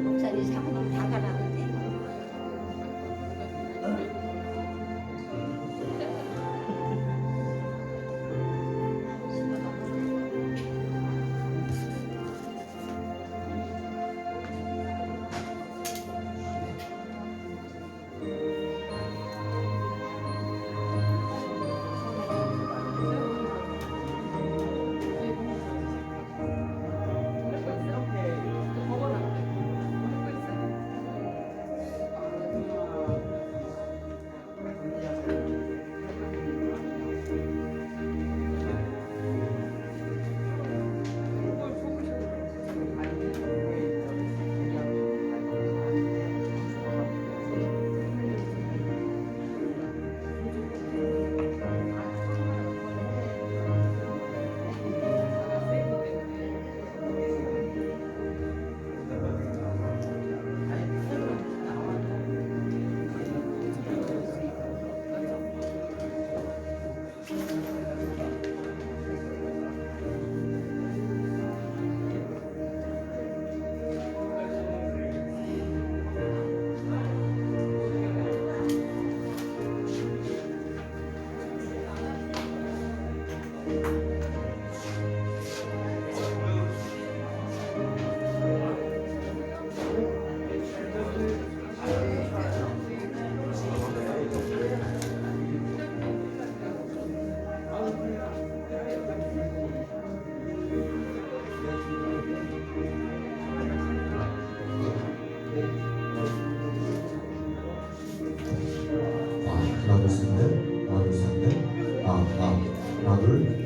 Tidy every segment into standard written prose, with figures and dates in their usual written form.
목사님 사모님 다 가라는데. 하나 둘 셋 넷, 하나 둘 셋 넷, 하나 둘.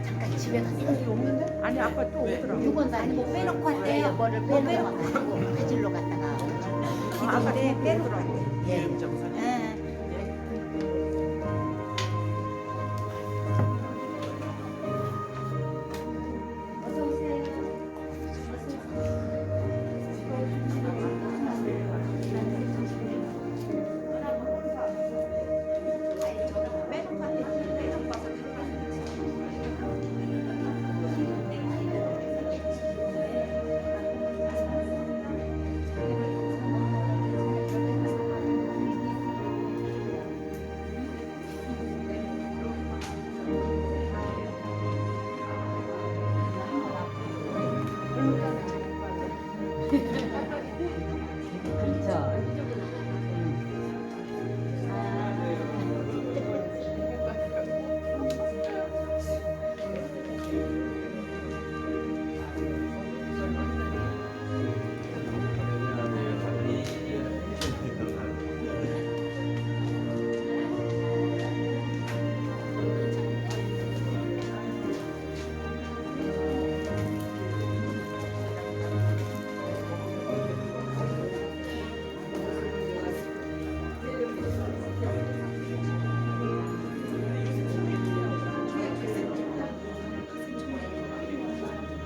잠깐 집에 갔다. 없는데? 아니 아까 또 오더라고. 6원 아니 뭐 빼놓고 왔대요. 뭐를 빼놓고 가지고 가질러 갔다가 아까 그래 빼로 들어왔대. 예. 정상. 예. 어서 오세요. 빼로 가서 빼로 가서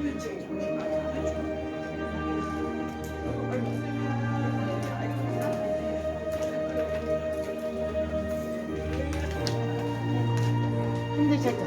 그렇죠. 힘드셨죠?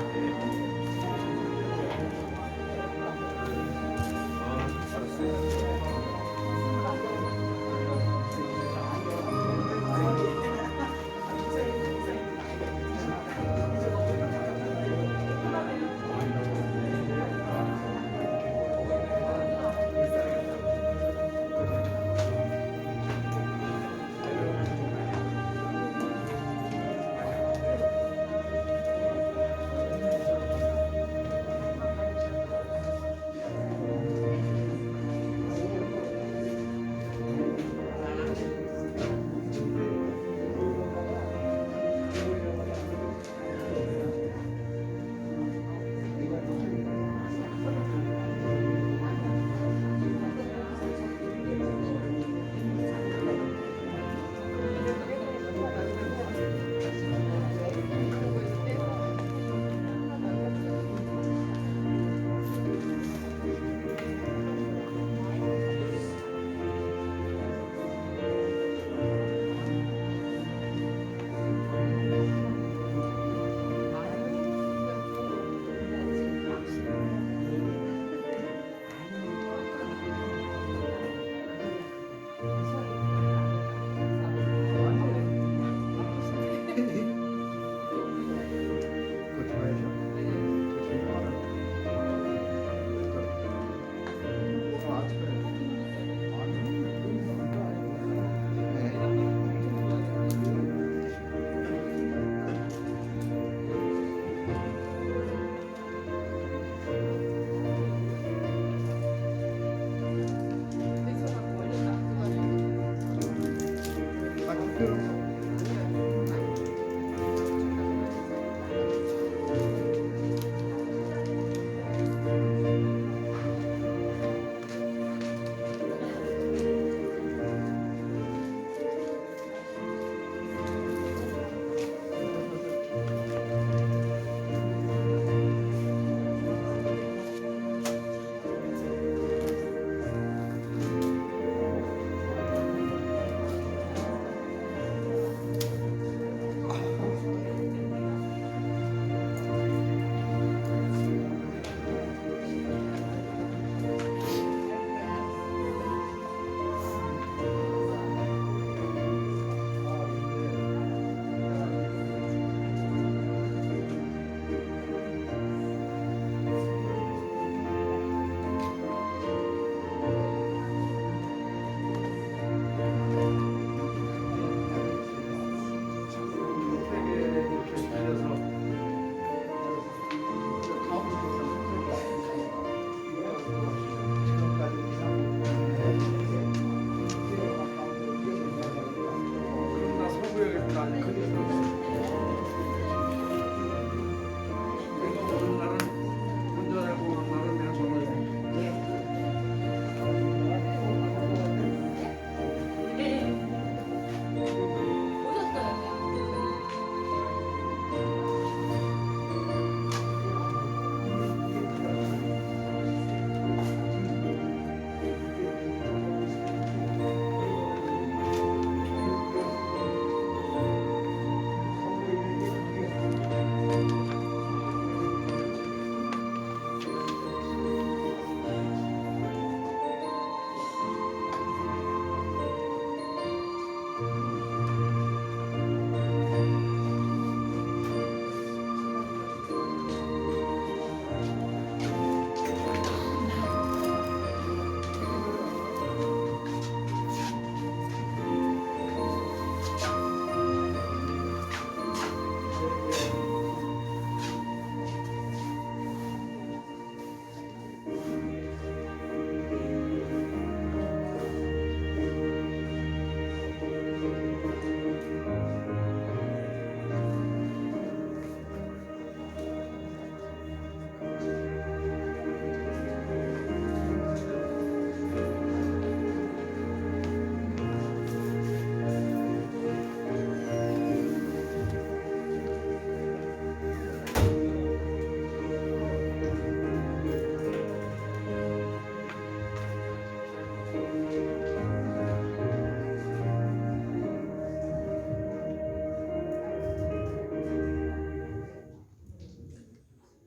네.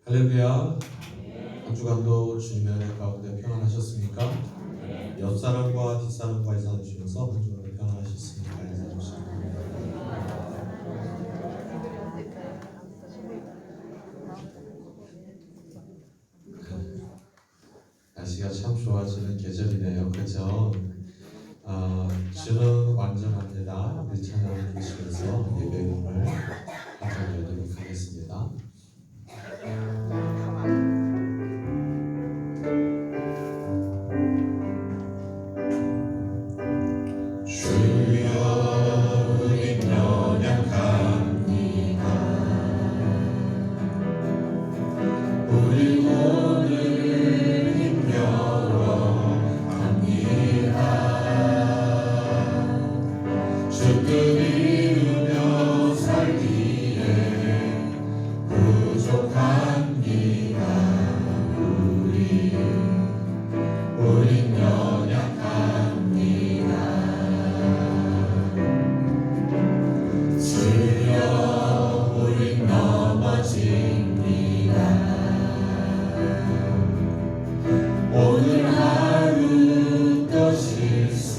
할렐루야. 한 주간도 주님의 은혜 가운데 평안하셨습니까? 옆 사람과 뒷 사람과 인사 주시면서 한 주간도 평안하셨습니까? 인사 주시기 날씨가 참 좋아지는 계절이네요. 그렇죠? 주는 완전합니다. 우리 찬양을 드시면서 예배를 함께 드리도록 하겠습니다. 오늘 하루도 실수합니다.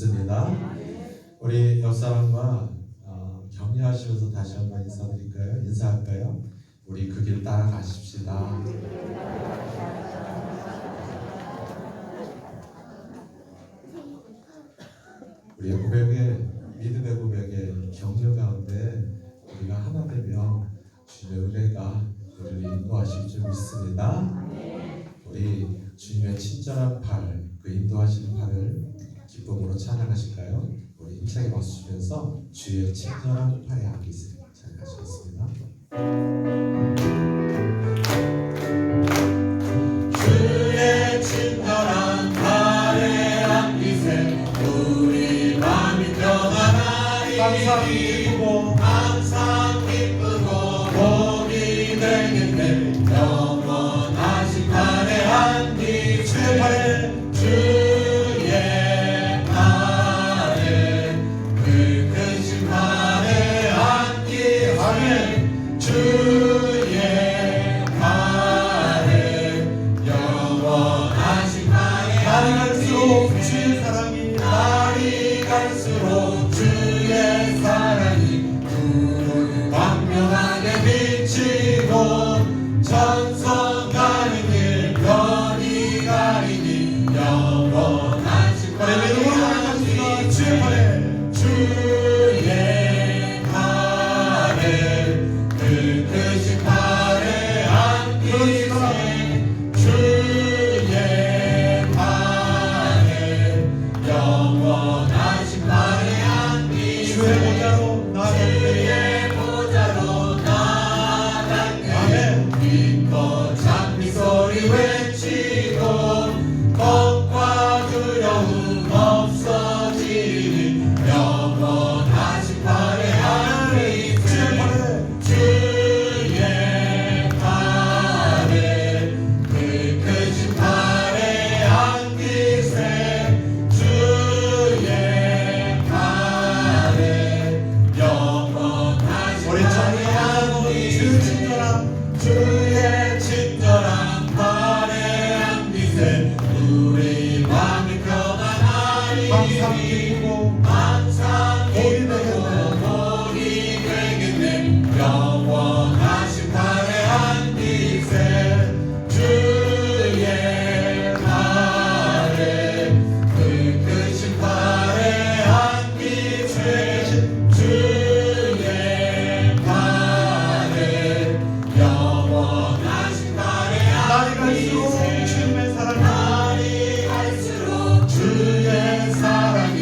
믿습니다. 우리 옆 사람과 격려하시면서 다시 한번 인사할까요? 우리 그 길 따라가십시다. 우리의 고백에 믿음의 고백에 격려 가운데 우리가 하나 되며 주님의 은혜가 우리를 인도하실 줄 믿습니다. 우리 주님의 친절한 팔, 그 인도하시는 팔을 기쁨으로 찬양하실까요? 우리 힘차게 박수 치면서 주의 친절한 팔에 안기세요. 찬양하시겠습니다. 주의 친절한 팔에 안기세 우리 마음이 평안하리 항상 기쁘고 복이 되겠네 영원하신 팔에 안기 주의 팔에 그 크신 팔에 안기 아멘 주의 팔에 영원하신 팔에 날이 갈수록 주의 사랑이 날이 갈수록 주의 사랑이 광명하게 비치고 천성 가는 길 변이 가리니 영원하신 팔에 주의 팔에 주의 팔에 그 크신 팔에 안기세 주의 팔에 영원하신 팔에 안기세 주의 보좌로 나아가네 기뻐 장미 소리 외치고 걱과 두려움 없어지니 영원하신 팔에 안기세 주의 팔에 그 크신 팔에 안기세 주의 팔에 영원하신 팔에 안기세 주의 친절한 팔에 안기세 우리 마음이 평안하리 항상 기쁘고 복이 되겠네 영원하신 팔에 안기세 주의 팔에 그 크신 팔에 안기세 주의 팔에 영원하신 팔에 안기세 날이 갈수록 주의 사랑이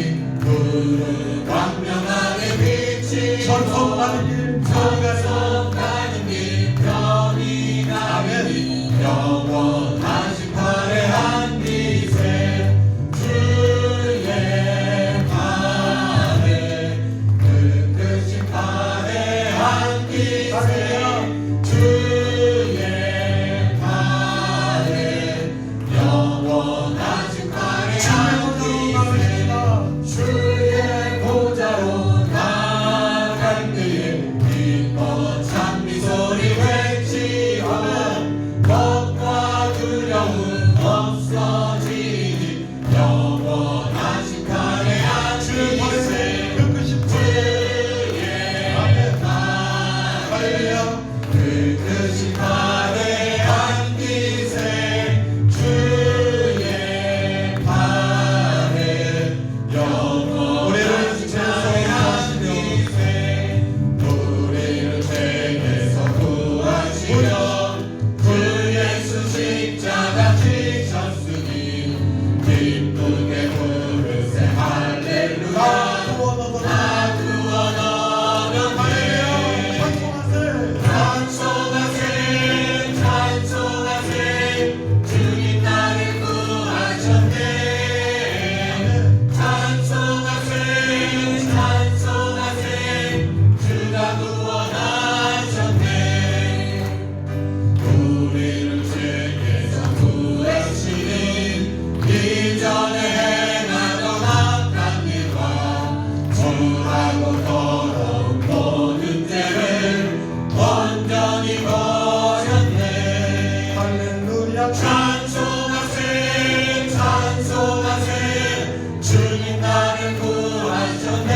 나를 구하셨네.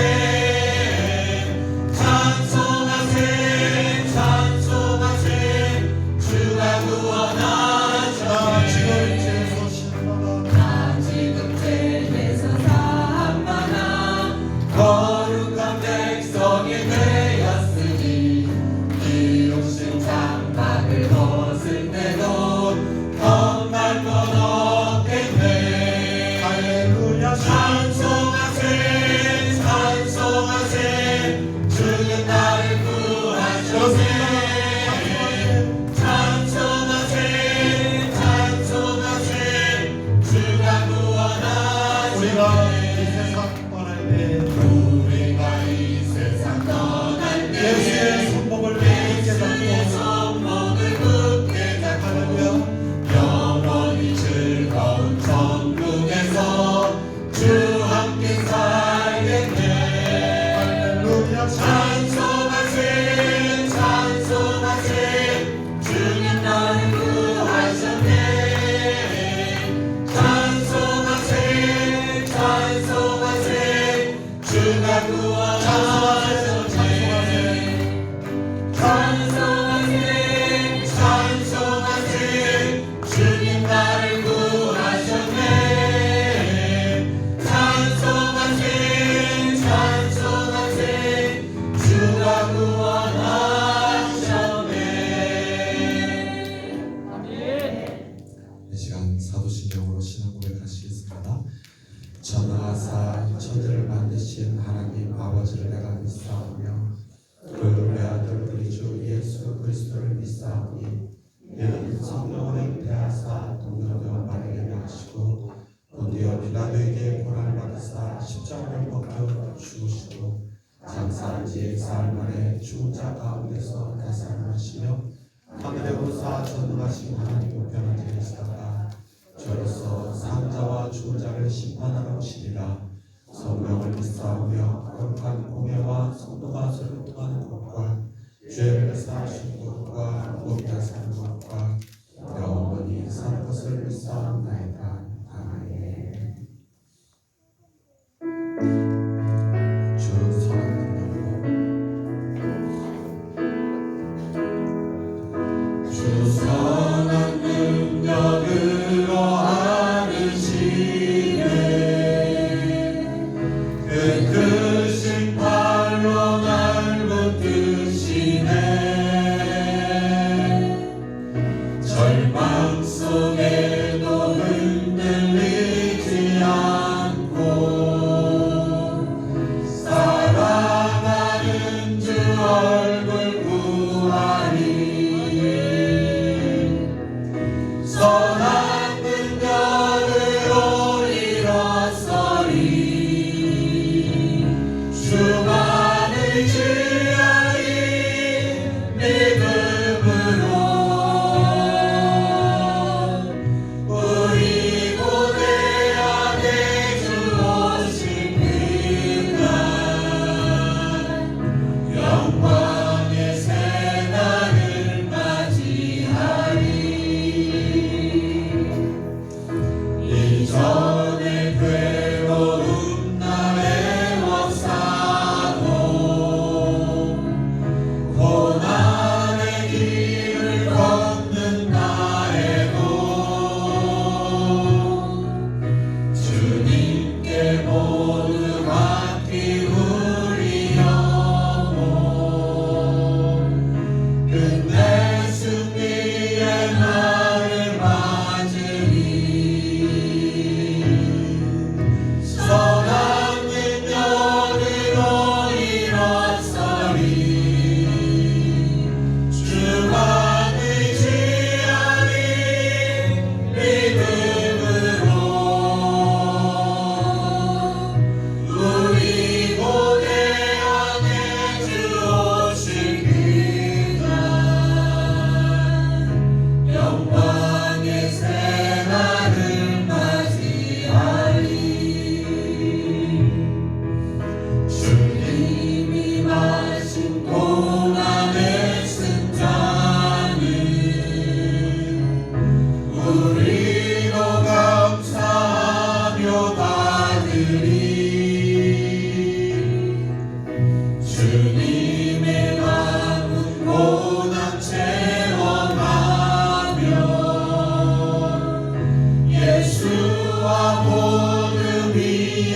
찬송하세 찬송하세 주가 구원하셨네. 나 지금 죄에서 사함받아 거룩한 백성이 되었으니 이 욕심 장막을 벗을 때도 겁날 것 없겠네. 할렐루야. 찬송하세 찬송하세 주는 나를 구하셨네. 찬송하세 찬송하세 주가 우리가 이 구원하셨네. 세상 떠날 때 우리가 이 세상 떠날 때 예수의 손목을 굳게 예수의 잡고 손목을 굳게 잡고 영원히 즐거운 천국에서 주 함께 살겠네. 할렐루야. 찬송하세 찬송하세 주님 나를 구하셨네. 찬송하세 찬송하세 주가 구원하셨네. 찬송하세 찬송하세 주님 나를 구하셨네. 찬송하세 찬송하세 주가 구원하셨네. 이 시간 사도신경으로 신앙 고백하시겠습니다. 전하사 천지를 만드신 하나님 아버지를 내가 믿사오며 그 외아들 우리 주 예수 그리스도를 믿사오니 이는 성령으로 잉태하사 동정녀 마리아에게 하시고 본디오 빌라도에게 고난을 받으사 십자가를 벗겨 죽으시고 장사한 지 사흘 만에 죽은 자 가운데서 되살아나시며 하늘에 오르사 전능하신 하나님 우편에 계시다가 저로서 산자와 죽은 자를 심판하러 오시리라. 성령을 믿사오며 거룩한 공예와 성도가 서로 통하는 것과 죄를 사하신 것과 몸이 사는 것과 영원히 사는 것을 믿사옵나이다. 아멘. 주 선한 능력 주 선한 능력으로 하시네. 그 크신 팔로 날 붙드시네.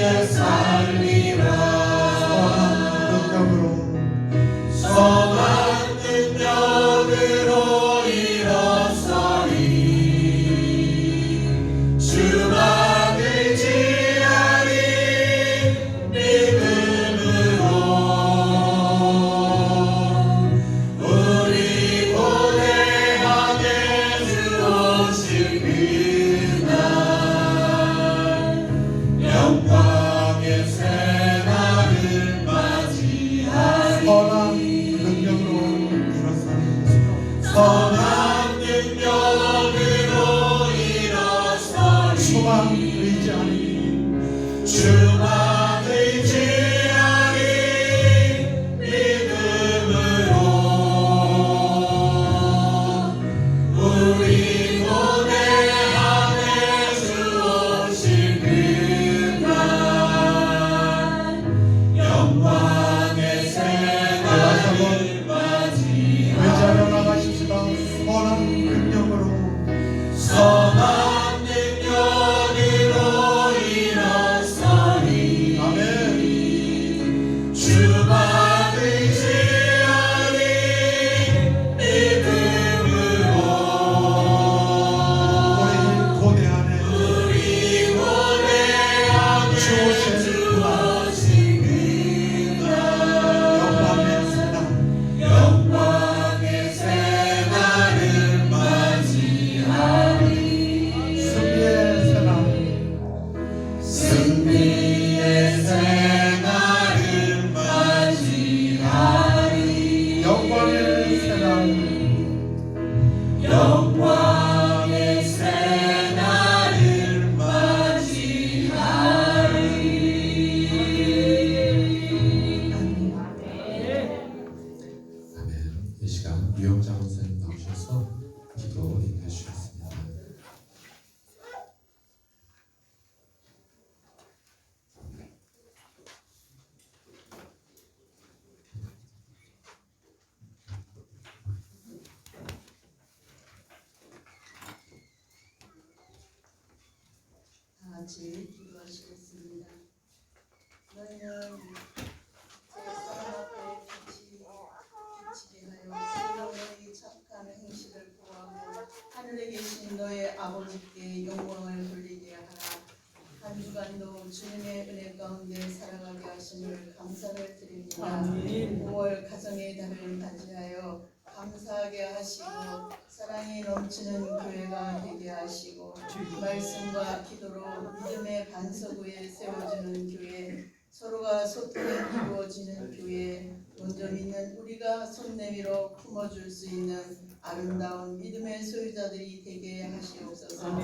위에 살리라. 선한 능력으로 일어서리. 주만 의지하리. 믿음으로 우리 고대하게 주 오실 그날 영광의 새날을 맞이하리. 선한 능력으로 일어서리. 선한 능력으로 일어서리. 주만 의지하리. 주만 의지하리. 믿음으로 우리 고대하네 주 오실 그날 영광의 새날을 맞이하리. 의지하며 나가십시다. 선한 능력으로 선한 능력으로 일어서리. 아멘. 주만 의지하리. 믿음으로 우리 고대 안에 우리 고대하네 주 오신 그날 영광의 새날 영광의 새날을 맞이하리. 승리의 새날 승리의 새날을 맞이하리. 영광의 새날 영광의 새날을 맞이하리. 아멘. 이 시간 유영자 목사님 나오셔서 기도 인도해 주시겠습니다. 다 같이 기도하시겠습니다. 너희는 세상 앞에 비치게 하여 너희 착한 행실을 구하고 하늘에 계신 너의 아버지께 영광을 돌리게 하라. 한 주간도 주님의 은혜 가운데 살아가게 하심을 감사를 드립니다. 5월 가정의 달을 맞이하여 감사하게 하시고 사랑이 넘치는 교회가 되게 하시고 말씀과 기도로 믿음의 반석 위에 세워지는 교회, 서로가 소통이 이루어지는 교회, 먼저 믿는 우리가 손 내밀어 품어줄 수 있는 아름다운 믿음의 소유자들이 되게 하시옵소서.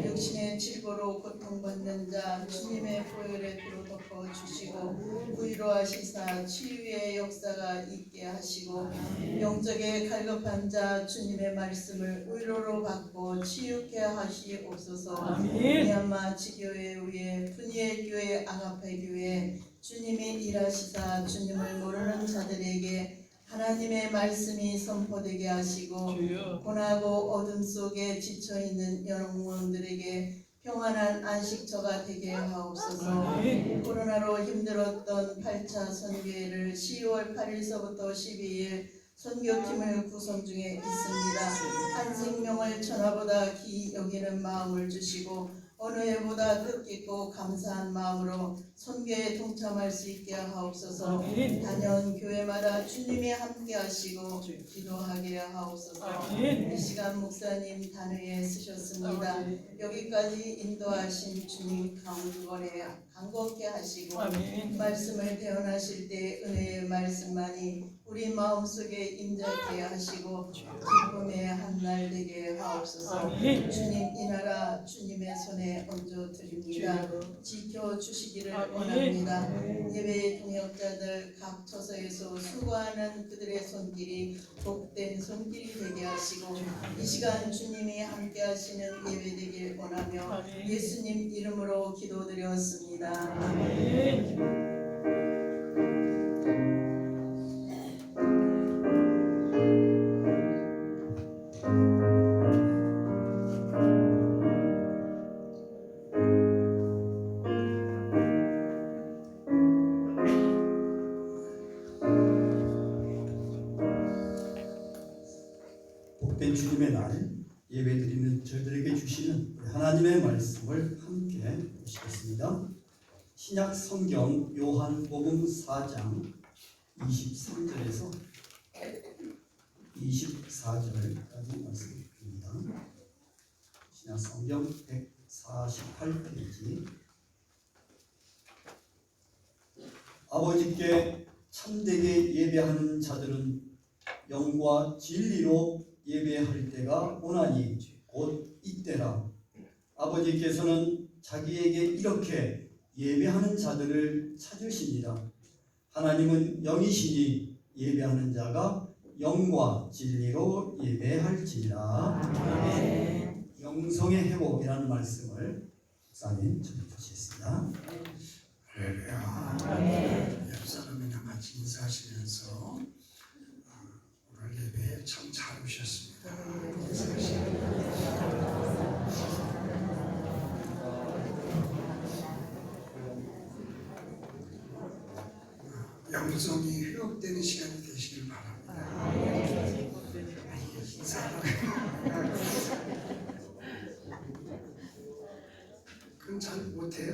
육신의 질고로 고통받는 자 주님의 보혈에 피로 덮어 주시고 위로하시사 치유의 역사가 있게 하시고 영적에 갈급한 자 주님의 말씀을 위로로 받고 치유케 하시옵소서. 미얀마 지교회 위에 분이의 교회 아가페 교회 주님이 일하시사 주님을 모르는 자들에게 하나님의 말씀이 선포되게 하시고 고나고 어둠 속에 지쳐있는 영혼들에게 평안한 안식처가 되게 하옵소서. 코로나로 힘들었던 8차 선교회를 10월 8일서부터 12일 선교팀을 구성 중에 있습니다. 한 생명을 천하보다 귀히 여기는 마음을 주시고 어느 해보다 뜻깊고 감사한 마음으로 선교에 동참할 수 있게 하옵소서. 단연 교회마다 주님이 함께 하시고 기도하게 하옵소서. 이 시간 목사님 단위에 쓰셨습니다. 여기까지 인도하신 주님 강건에 강건케 하시고 말씀을 대언하실 때 은혜의 말씀만이 우리 마음속에 임재케 하시고 기쁨의 한날 되게 하옵소서. 주님 이 나라 주님의 손에 얹어드립니다. 지켜주시기를 원합니다. 예배 동역자들 각 처소에서 수고하는 그들의 손길이 복된 손길이 되게 하시고 이 시간 주님이 함께 하시는 예배 되길 원하며 예수님 이름으로 기도드렸습니다. 아멘. 주님의 날 예배드리는 저희들에게 주시는 하나님의 말씀을 함께 보시겠습니다. 신약 성경 요한복음 4장 23절에서 24절까지 말씀드립니다. 신약 성경 148페이지. 아버지께 참되게 예배하는 자들은 영과 진리로 예배할 때가 오나니 곧 이때라. 아버지께서는 자기에게 이렇게 예배하는 자들을 찾으십니다. 하나님은 영이시니 예배하는 자가 영과 진리로 예배할지니라. 영성의 회복이라는 말씀을 목사님 전해 주시겠습니다. 할렐루야. 옆 사람이랑 같이 인사하시면서 오늘 예배에 참 잘 오셨습니다. 영성이 회복되는 시간이 되시길 바랍니다. 그건 잘 못해요.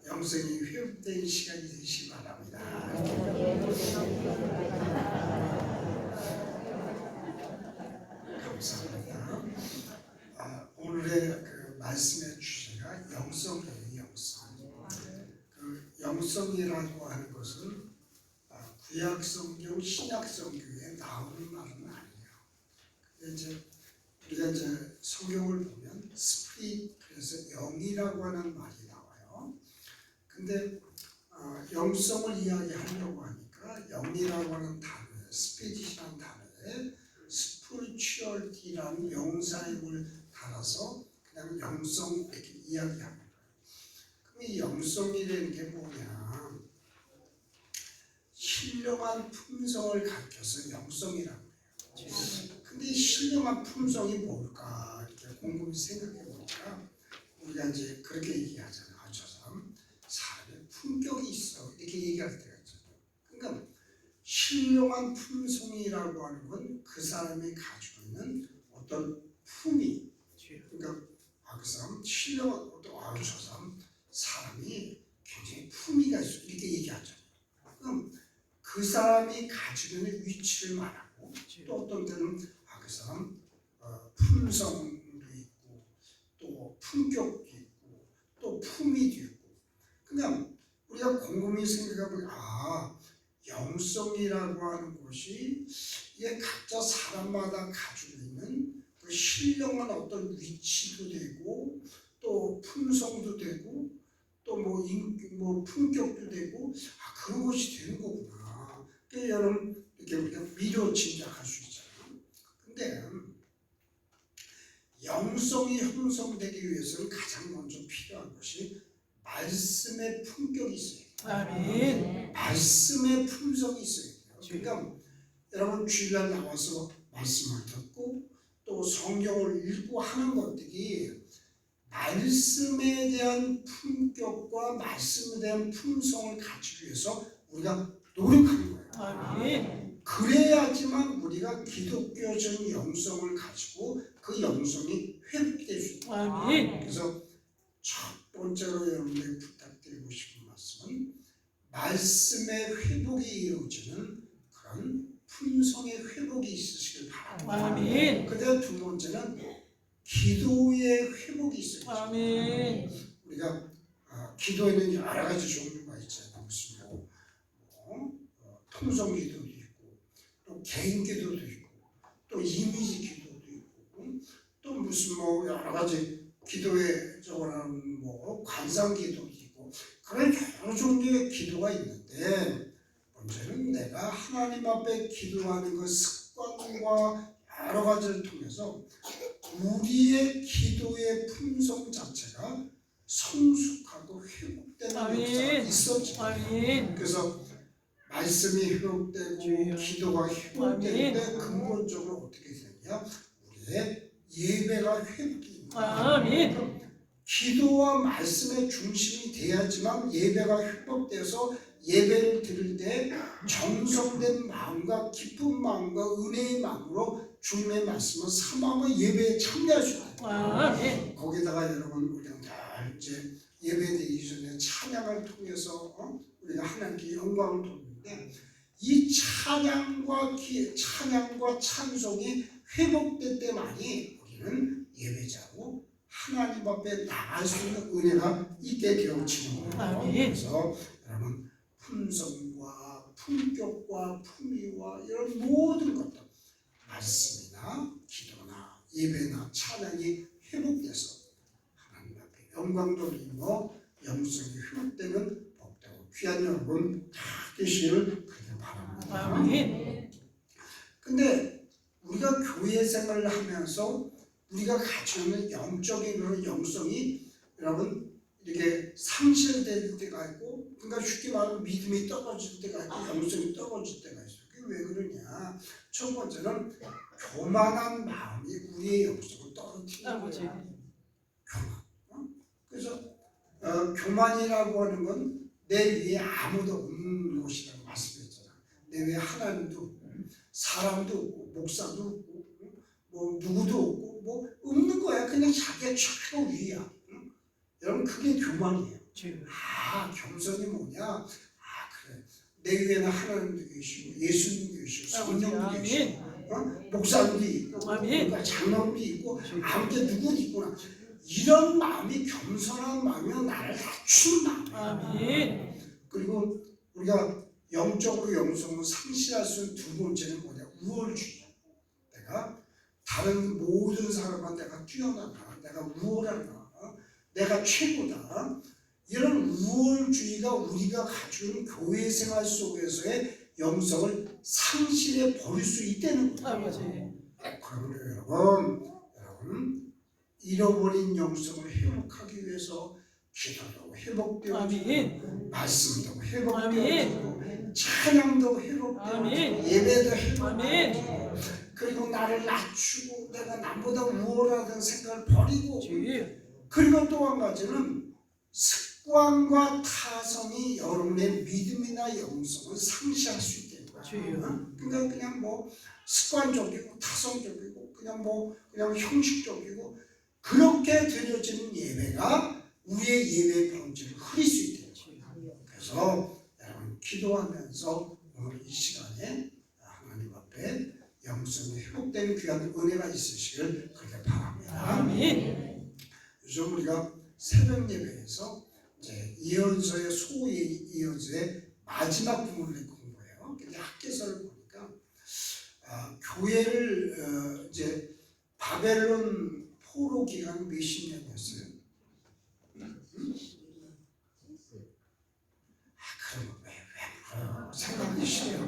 영성이 회복된 시간이 되시기 바랍니다. 감사합니다. 오늘의 그 말씀의 주제가 영성이에요. 영성. 그 영성이라고 하는 것은 구약 성경, 신약 성경에 나오는 말은 아니에요. 근데 우리가 이제 성경을 보면 스피릿, 그래서 영이라고 하는 말이 나와요. 근데 영성을 이야기하려고 하니까 영이라고 하는 단어에, 스피릿이라는 단어에 스피리추얼티라는 명사형을 달아서 그냥 영성 이렇게 이야기합니다. 그럼 이 영성이라는 게 뭐냐? 신령한 품성을 가르쳐서 영성이라고 해요. 근데 이 신령한 품성이 뭘까? 이렇게 곰곰이 생각해 보니까 우리가 이제 그렇게 얘기하잖아요. 저 사람의 품격이 있어. 이렇게 얘기할 때가 있잖아요. 그러니까 신령한 품성이라고 하는 건 그 사람이 가지고 있는 어떤 품위. 그러니까 그 사람 신령한 어떤 저 사람이 굉장히 품위가 있어. 이렇게 얘기하잖아요. 그럼 그 사람이 가지고 있는 위치를 말하고 또 어떤 때는 그 사람 품성도 있고 또 품격도 있고 또 품위도 있고. 그러니까 우리가 곰곰이 생각해보면 영성이라고 하는 것이 이게 각자 사람마다 가지고 있는 그 신령한 어떤 위치도 되고 또 품성도 되고 또 뭐 품격도 되고 그런 것이 되는 거구나. 그러니까 여러분 이렇게 우리가 미려 짐작할 수 있잖아요. 근데 영성이 형성되기 위해서는 가장 먼저 필요한 것이 말씀의 품격이 있어요. 아멘. 말씀의 품성이 있어야 돼요. 그러니까 여러분 주일날 나와서 말씀을 듣고 또 성경을 읽고 하는 것들이 말씀에 대한 품격과 말씀에 대한 품성을 갖추기 위해서 우리가 노력하는 거예요. 아멘. 그래야지만 우리가 기독교적인 영성을 가지고 그 영성이 회복될 수 있다. 아멘. 그래서 첫 번째로 여러분에게 부탁드리고 싶은 말씀은 말씀의 회복이 이루어지는 그런 품성의 회복이 있으시길 바랍니다. 아멘. 그다음 두 번째는 기도의 회복이 있어요. 아멘. 우리가 기도에는 여러 가지 종류가 있잖아요. 무슨 통성 기도도 있고 또 개인 기도도 있고 또 이미지 기도도 있고 또 무슨 여러 가지 기도에 적어놓은 관상 기도도 있고 그런 여러 종류의 기도가 있는데 문제는 내가 하나님 앞에 기도하는 그 습관과 여러 가지를 통해서 우리의 기도의 품성 자체가 성숙하고 회복되는 역사가 있었죠. 그래서 말씀이 회복되고 기도가 회복되는데 근본적으로 어떻게 되느냐? 우리의 예배가 회복이 아멘. 기도와 말씀의 중심이 돼야지만 예배가 회복돼서 예배를 드릴 때 정성된 마음과 기쁜 마음과 은혜의 마음으로 주님의 말씀은 사모하면 예배에 참여할 수 있다. 아멘. 거기다가 여러분 우리가 늘 이제 예배드리기 전에 찬양을 통해서 우리가 하나님께 영광을 돌리는데 이 찬양과 찬송이 회복될 때만이 우리는 예배자고 하나님 앞에 나갈 수 있는 은혜가 있게 되어지는 거예요. 아멘. 그래서 여러분 품성과 품격과 품위와 이런 모든 것들 말씀이나 기도나 예배나 찬양이 회복돼서 하나님 앞에 영광 돌리며 영성이 회복되는 복되고 귀한 여러분 다 되시기를 그렇게 바랍니다. 아멘. 근데 우리가 교회 생활을 하면서 우리가 가지고 있는 영적인 그런 영성이 여러분 이렇게 상실될 때가 있고, 그러니까 쉽게 말하면 믿음이 떨어질 때가 있고 영성이 떨어질 때가 있어요. 그게 왜 그러냐? 첫 번째는 교만한 마음이 우리의 영성을 떨어뜨리는 거예요. 교만. 그래서 교만이라고 하는 건 내 위에 아무도 없는 것이라고 말씀했잖아. 내 위에 하나님도 없고 사람도 없고 목사도 없고 뭐 누구도 없고 뭐 없는 거야. 그냥 자기가 최고 위야. 여러분 그게 교만이에요. 아 겸손이 뭐냐? 그래 내 위에는 하나님도 계시고 예수님도 계시고 성령도 계시고 목사님도 있고 그러니까 장로도 있고 아무튼 누구도 있구나. 이런 마음이 겸손한 마음이면 나를 낮추는 마음이에요. 아멘. 그리고 우리가 영적으로 영성을 상실할 수 있는 두 번째는 뭐냐? 우월주의야. 내가 다른 모든 사람과 내가 뛰어나다, 내가 우월하다, 내가 최고다. 이런 우월주의가 우리가 가지고 있는 교회 생활 속에서의 영성을 상실해 버릴 수 있다는 거예요. 그러면 여러분 잃어버린 영성을 회복하기 위해서 기도도 회복되어지고 말씀도 회복되어지고 찬양도 회복되어지고 예배도 회복되어지고 그리고 나를 낮추고 내가 남보다 우월하다는 생각을 버리고 그리고 또 한 가지는 습관과 타성이 여러분의 믿음이나 영성을 상실할 수 있다는 거예요. 그러니까 그냥 뭐 습관적이고 타성적이고 그냥 형식적이고 그렇게 드려지는 예배가 우리의 예배의 본질을 흐릴 수 있다는 거예요. 그래서 여러분 기도하면서 오늘 이 시간에 하나님 앞에 영성이 회복되는 귀한 은혜가 있으시길 그렇게 바랍니다. 요즘 우리가 새벽 예배에서 이제 이언서의 이언서의 마지막 부분을 공부해요. 근데 학개서를 보니까 교회를 이제 바벨론 포로 기간 몇십 년이었어요. 그럼 왜 물어요? 생각이 쉬워요.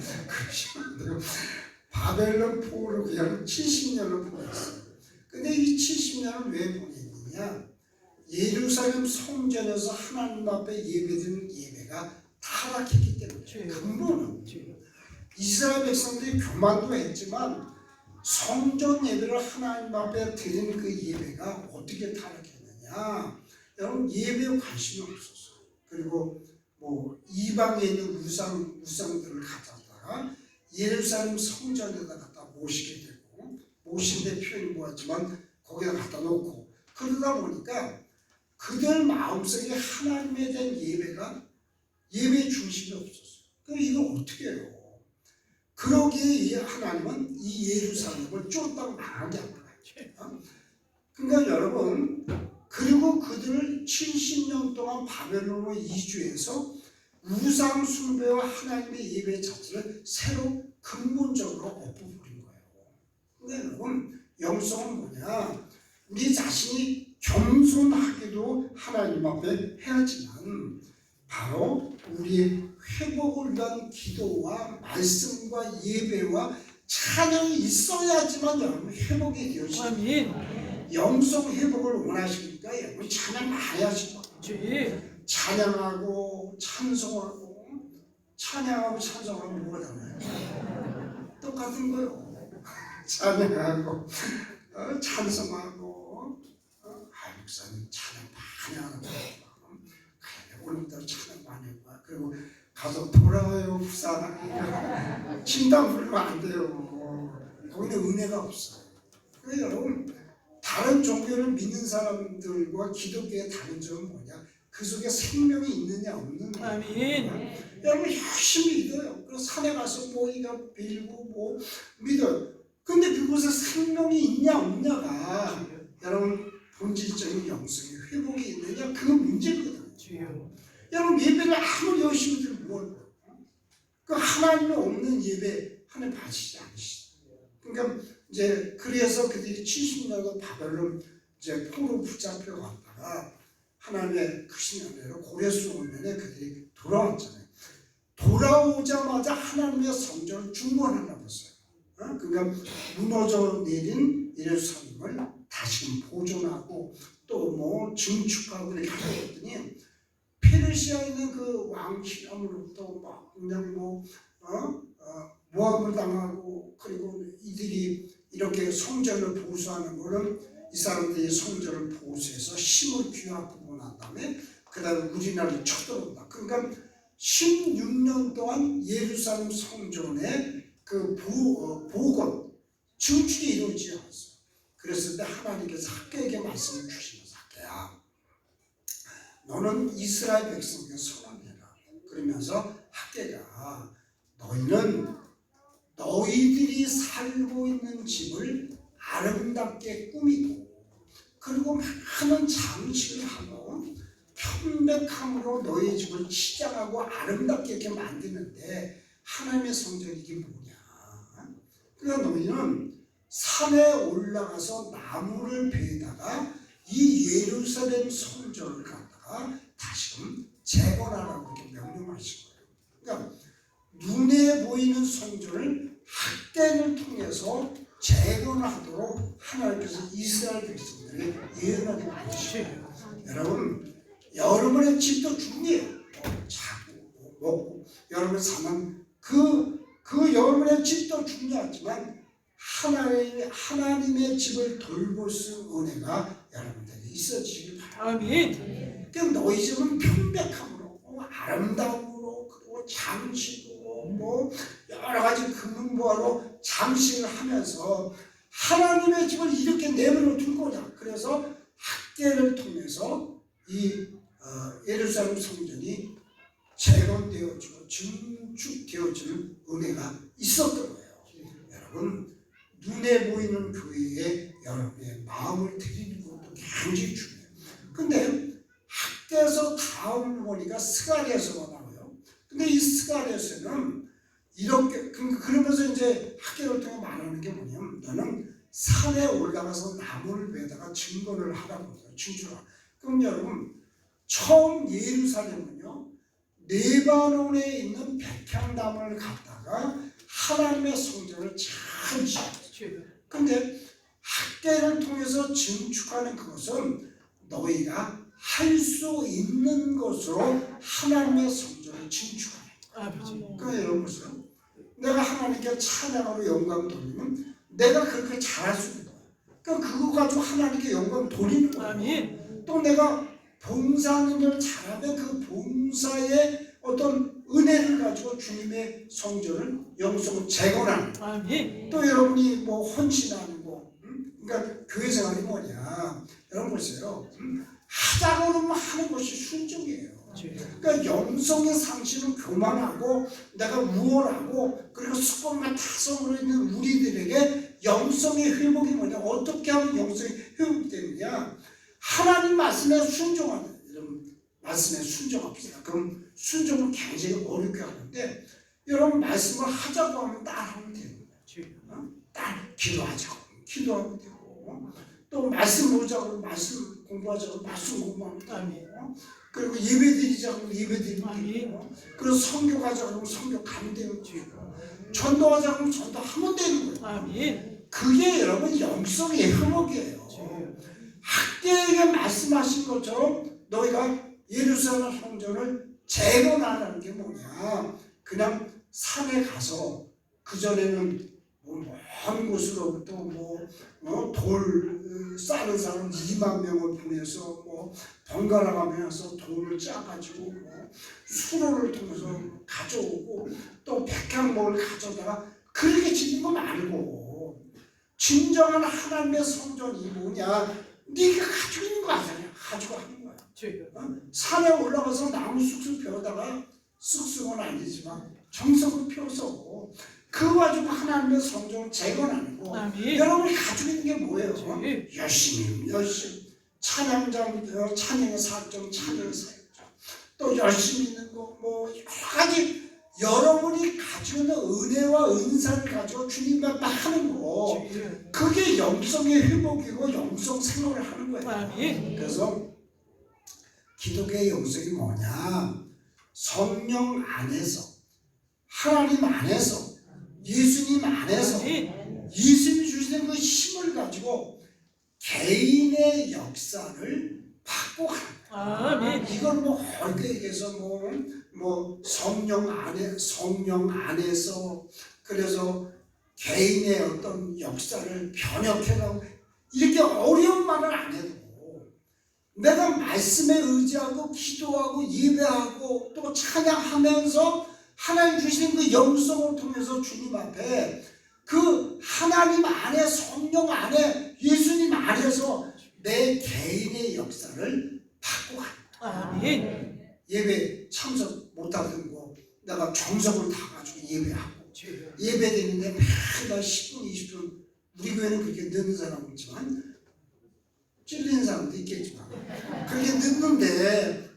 바벨론 포로 기간 70년을 보냈어요. 근데 이 70년을 왜 보냈느냐? 예루살렘 성전에서 하나님 앞에 예배드리는 예배가 타락했기 때문에 근본은 이스라엘 백성들이 교만도 했지만 성전 예배를 하나님 앞에 드리는 그 예배가 어떻게 타락했느냐? 여러분 예배에 관심이 없었어요. 그리고 뭐 이방에 있는 우상들을 가져다가 예루살렘 성전에다 갖다 모시게 되고 모신데 표현이 뭐였지만 거기다 갖다 놓고 그러다 보니까 그들 마음속에 하나님에 대한 예배가 예배의 중심이 없었어요. 그럼 이걸 어떻게 해요? 그러기에 하나님은 이 예루살렘을 쫄딱 망하게 한 거예요. 그러니까 여러분 그리고 그들을 70년 동안 바벨론으로 이주해서 우상 숭배와 하나님의 예배 자체를 새로 근본적으로 엎어버린 거예요. 근데 여러분 영성은 뭐냐? 우리 자신이 겸손하게도 하나님 앞에 해야지만 바로 우리의 회복을 위한 기도와 말씀과 예배와 찬양이 있어야지만 여러분 회복이 되어집니다. 영성 회복을 원하십니까? 여러분 찬양 많이 하시고 찬양하고 찬송하고 찬송하면 뭐가 달라요? 똑같은 거요. 찬양하고 찬송하고 목사님 찬양 많이 하는 거예요. 오늘부터 찬양 많이 해봐. 그리고 가서 돌아와요 부산. 진단 부르면 안 돼요. 거기는 은혜가 없어요. 그래서 여러분 다른 종교를 믿는 사람들과 기독교의 다른 점은 뭐냐? 그 속에 생명이 있느냐 없느냐. 아멘. 여러분 열심히 믿어요. 그래서 산에 가서 뭐 이거 빌고 뭐 믿어요. 근데 그곳에 생명이 있냐 없냐가 여러분 본질적인 영성의 회복이 있느냐 그 문제거든요. 주여. 여러분 예배를 아무리 열심히 들으면 뭘? 그 하나님이 없는 예배 하나님 받으시지 않으시죠. 그러니까 이제 그래서 그들이 70년간 바벨론 이제 포로 붙잡혀 갔다가 하나님의 크신 은혜로 고레스 오면에 그들이 돌아왔잖아요. 돌아오자마자 하나님의 성전을 중건하나 봤어요. 그러니까 무너져 내린 예루살렘을 다시금 보존하고 또 뭐 증축하고 이렇게 하더니 페르시아에 있는 그 왕 히람으로부터 막 그냥 모함을 당하고 그리고 이들이 이렇게 성전을 보수하는 거는 이 사람들이 성전을 보수해서 힘을 귀합하고 난 다음에 그 다음에 우리나라를 쳐들어온다. 그러니까 16년 동안 예루살렘 성전의 그 복원, 증축이 이루어지지 않았어요. 그랬을 때 하나님께서 학개에게 말씀을 주시면서 학개야 너는 이스라엘 백성에게 선언해라. 그러면서 학개가 너희는 너희들이 살고 있는 집을 아름답게 꾸미고 그리고 많은 장식을 하고 편백함으로 너희 집을 치장하고 아름답게 이렇게 만드는데 하나님의 성전이 이게 뭐냐. 그러니까 너희는 산에 올라가서 나무를 베다가 이 예루살렘 성전을 갖다가 다시금 재건하라고 이렇게 명령하신 거예요. 그러니까 눈에 보이는 성전을 학대를 통해서 재건하도록 하나님께서 이스라엘 백성들의 예언하게 만드시고요. 여러분, 여러분의 집도 중요해요. 자고 먹고 여러분 사는 그 여러분의 집도 중요하지만 하나님의 집을 돌볼 수 있는 은혜가 여러분들이 있어지길 바랍니다. 아멘. 그러니까 너희 집은 편백함으로 아름다움으로 그리고 장식으로 뭐 여러 가지 금은보화로 장식을 하면서 하나님의 집을 이렇게 내버려 둘 거냐. 그래서 학개를 통해서 이 예루살렘 성전이 재건되어지고 증축되어지는 은혜가 있었던 거예요. 여러분 눈에 보이는 교회에 여러분의 마음을 드리는 것도 굉장히 중요해요. 근데 학개에서 다음 보니까 스가랴서가 나와요. 근데 이 스가랴서는 이렇게 그러면서 이제 학개를 통해 말하는 게 뭐냐면 너는 산에 올라가서 나무를 베다가 증거를 하라고 해요. 증주라. 그럼 여러분 처음 예루살렘은요 레바논에 있는 백향나무를 갖다가 하나님의 성전을 잘 지었어요. 근데 학개를 통해서 증축하는 그것은 너희가 할 수 있는 것으로 하나님의 성전을 증축하는 거예요. 그러니까 여러분 보세요. 내가 하나님께 찬양으로 영광 돌리면 내가 그렇게 잘할 수 있는 거예요. 그러니까 그거 가지고 하나님께 영광 돌리는 거예요. 또 내가 봉사하는 걸 잘하면 그 봉사의 어떤 은혜를 가지고 주님의 성전을 영성을 재건하는 거예요. 또 여러분이 뭐 헌신하는 거, 그러니까 교회 생활이 뭐냐? 여러분 보세요. 하자고 그러면 하는 것이 순종이에요. 그러니까 영성의 상실은 교만하고 내가 우월하고 그리고 습관과 타성으로 있는 우리들에게 영성의 회복이 뭐냐? 어떻게 하면 영성이 회복이 되느냐? 하나님 말씀에 순종하는 이런 말씀에 순종합시다. 그럼 순종은 굉장히 어렵게 하는데 여러분 말씀을 하자고 하면 따라하면 되는 거예요. 기도하면 되고 또 말씀 보자고 말씀 공부하자고 말씀 공부하면 되고 그리고 예배드리자고 예배드리면 되고 그리고 선교 가자고 선교 가면 되는 거고 전도하자고 전도하면 되는 거예요. 그게 여러분 영성의 회복이에요. 학개에게 말씀하신 것처럼 너희가 예루살렘 성전을 재건하라는 게 뭐냐? 그냥 산에 가서 그 전에는 먼 곳으로부터 돌 싸는 사람 2만 명을 보내서 번갈아 가면서 돈을 짜가지고 수로를 통해서 가져오고 또 백향목을 가져다가 그렇게 짓는 거 말고 진정한 하나님의 성전이 뭐냐? 네가 가지고 있는 거 아니야. 가지고 하는 거야. 산에 올라가서 나무 쑥쑥 베어다가 쑥쑥은 아니지만 정석을 펴서 그거 가지고 하나님의 성전을 재건하고 여러분이 가지고 있는 게 뭐예요? 열심히 찬양장, 찬양의 사정, 찬양의 사정, 또 열심히 있는 거, 뭐 여러 가지 여러분이 가지고 있는 은혜와 은사를 가지고 주님 앞에 하는 거, 그게 영성의 회복이고 영성 생활을 하는 거예요. 그래서 기독교의 영성이 뭐냐? 성령 안에서, 하나님 안에서, 예수님 안에서 예수님이 주시는 그 힘을 가지고 개인의 역사를 받고 가는 거예요. 이걸 뭐 헐게 얘기해서 뭐 성령 안에서 그래서 개인의 어떤 역사를 변혁해가고 이렇게 어려운 말을 안 해도 내가 말씀에 의지하고 기도하고 예배하고 또 찬양하면서 하나님 주신 그 영성을 통해서 주님 앞에 그 하나님 안에, 성령 안에, 예수님 안에서 내 개인의 역사를 받고 가는 거야. 예배 참석 못하던 거 내가 정석을 다 가지고 예배하고 예배드리는데 매달 10분, 20분 우리 교회는 그렇게 늦는 사람은 있지만 찔리는 사람도 있겠지만 그렇게 늦는데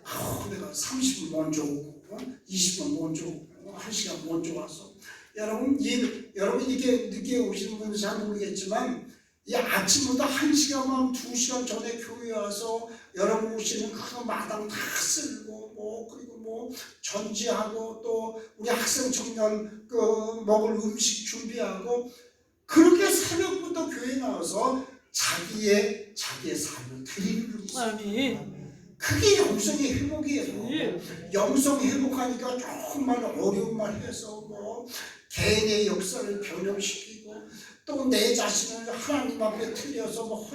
내가 30분 먼저 오고 20분 먼저 오고 1시간 먼저 와서 여러분 이렇게 늦게 오시는 분들 잘 모르겠지만 이 아침부터 1시간만 2시간 전에 교회에 와서 여러분 오시는 그 마당 다 쓸고 그리고 전지하고 또 우리 학생 청년 그 먹을 음식 준비하고 그렇게 새벽부터 교회에 나와서 자기의 삶을 드리는 분이 있어요. 그게 영성의 회복이에요. 영성 회복하니까 조금만 어려운 말 해서 개인의 역사를 변형시키고 또 내 자신을 하나님 앞에 틀려서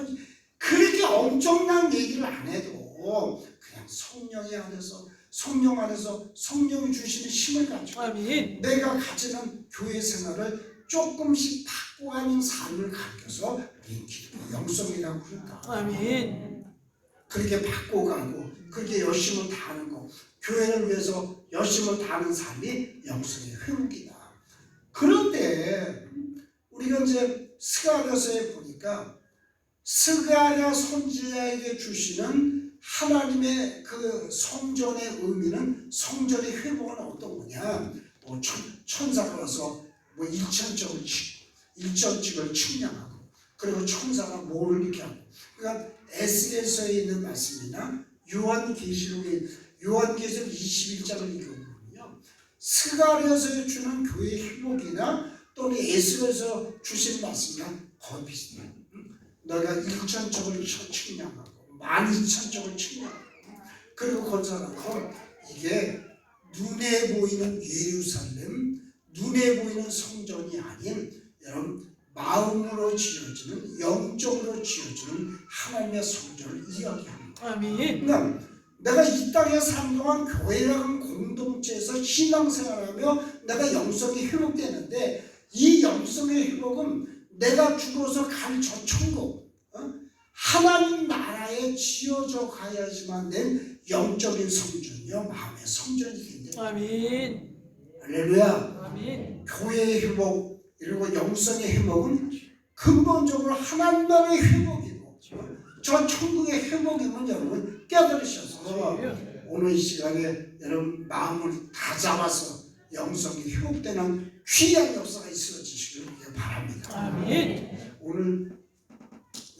그렇게 엄청난 얘기를 안 해도 그냥 성령 안에서 성령이 주시는 힘을 가지고 내가 가지는 교회 생활을 조금씩 바꿔가는 삶을 가르쳐서 영성이라고 그런다. 그렇게 바꿔가고 그렇게 열심을 다하는 거, 교회를 위해서 열심을 다하는 삶이 영성의 회복이다. 그런데 우리가 이제 스가랴서에 보니까 스가랴 선지자에게 주시는 하나님의 그 성전의 의미는, 성전의 회복은 어떤 거냐? 천사가 와서 일천직을 측량하고 그리고 천사가 뭐를 이렇게 하고, 그러니까 에스겔서에 있는 말씀이나 요한계시록 21장을 읽어보면요, 스가랴서에 주는 교회의 회복이나 또는 에스겔서 주신 말씀이랑 거의 비슷해요. 너가 1천적을 측량하고 12,000적을 측량하고 그리고 건설하고, 이게 눈에 보이는 예루살렘, 눈에 보이는 성전이 아닌 여러분 마음으로 지어지는, 영적으로 지어지는 하나님의 성전을 이야기하는 거예요. 그러니까 내가 이 땅에 사는 동안 교회라는 공동체에서 신앙생활하며 내가 영성이 회복되는데, 이 영성의 회복은 내가 죽어서 갈 저 천국, 하나님 나라에 지어져 가야지만 된 영적인 성전이요, 마음의 성전이 된다. 할렐루야. 교회의 회복 그리고 영성의 회복은 근본적으로 하나님 나라의 회복이고 저 천국의 회복임은 여러분 깨달으셔서 오늘 이 시간에 여러분 마음을 다 잡아서 영성이 회복되는 귀한 역사가 있어지시길 바랍니다. 오늘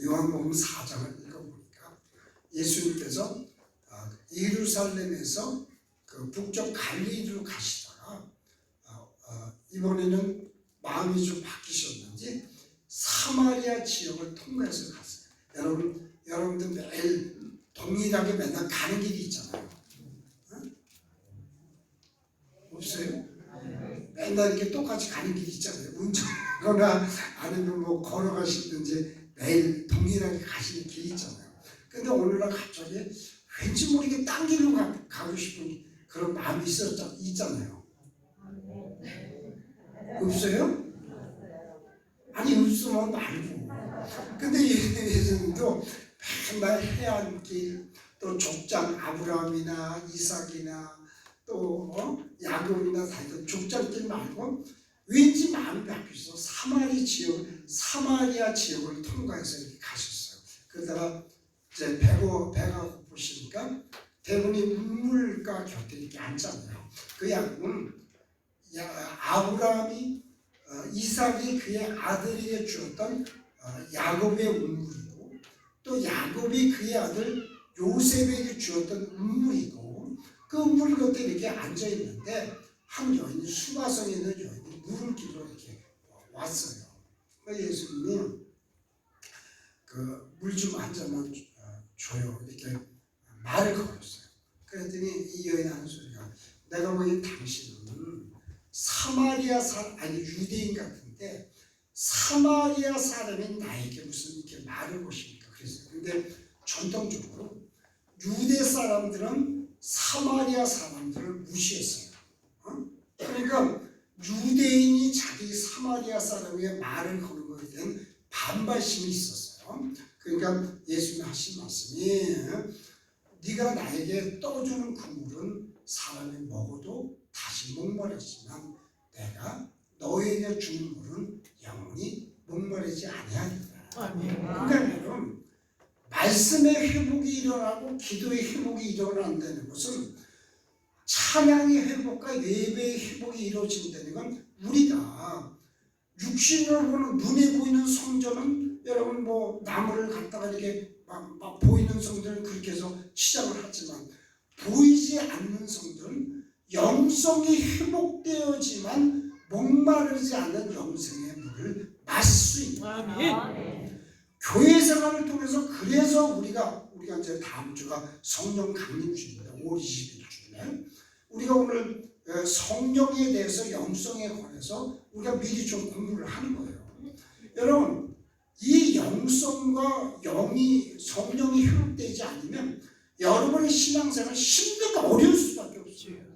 요한복음 4장을 읽어보니까 예수님께서 예루살렘에서 그 북쪽 갈릴리로 가시다가 이번에는 마음이 좀 바뀌셨는지 사마리아 지역을 통과해서 갔어요. 여러분들 매일 동일하게 맨날 가는 길이 있잖아요. 없어요? 맨날 이렇게 똑같이 가는 길이 있잖아요. 운전하거나 아니면 걸어가시든지 매일 동일하게 가시는 길이 있잖아요. 근데 오늘날 갑자기 왠지 모르게 딴 길로 가고 싶은 그런 마음이 있잖아요. 없어요? 아니 없으면 말고. 근데 예수님도 맨날 해안길 또 족장 아브라함이나 이삭이나 또 야곱이나 다니던 족장길 말고 왠지 마음이 바뀌어서 사마리아 지역을 통과해서 이렇게 가셨어요. 그러다가 이제 배가 고프시니까 대부분이 우물가 곁에 이렇게 앉잖아요. 그 야곱은 아브라함이 이삭이 그의 아들에게 주었던 야곱의 우물이고 또 야곱이 그의 아들 요셉에게 주었던 우물이고 그 우물 곁에 이렇게 앉아 있는데 한 여인이 수가성에 있는 여인이 물을 끼러 이렇게 왔어요. 예수님이 그 물 좀 한 잔만 줘요. 이렇게 말을 걸었어요. 그랬더니 이 여인 하는 소리가 내가 보기엔 당신은 사마리아 사람 아니 유대인 같은데 사마리아 사람이 나에게 무슨 이렇게 말을 것입니까? 그랬어요. 근데 전통적으로 유대 사람들은 사마리아 사람들을 무시했어요. 그러니까 유대인이 자기 사마리아 사람에게 말을 거는 것에 대한 반발심이 있었어요. 그러니까 예수님이 하신 말씀이 네가 나에게 떠주는 그 물은 사람이 먹어도 다시 목마르지만 내가 너에게 주는 물은 영원히 목마르지 아니하리라. 그러니까 여러분 말씀의 회복이 일어나고 기도의 회복이 일어난다는 것은 찬양의 회복과 예배의 회복이 이루어진다는 건 우리가 육신으로 보는 눈에 보이는 성전은 여러분 뭐 나무를 갖다가 이렇게 막 보이는 성전은 그렇게 해서 시작을 하지만 보이지 않는 성전은 영성이 회복되어지만 목마르지 않는 영생의 물을 마실 수 있는 아멘. 교회 생활을 통해서 그래서 우리가 이제 다음 주가 성령 강림주입니다. 5월 20일 주에 우리가 오늘 성령에 대해서 영성에 관해서 우리가 미리 좀 공부를 하는 거예요. 여러분 이 영성과 성령이 회복되지 않으면 여러분의 신앙생활 힘들고 어려울 수밖에 없어요.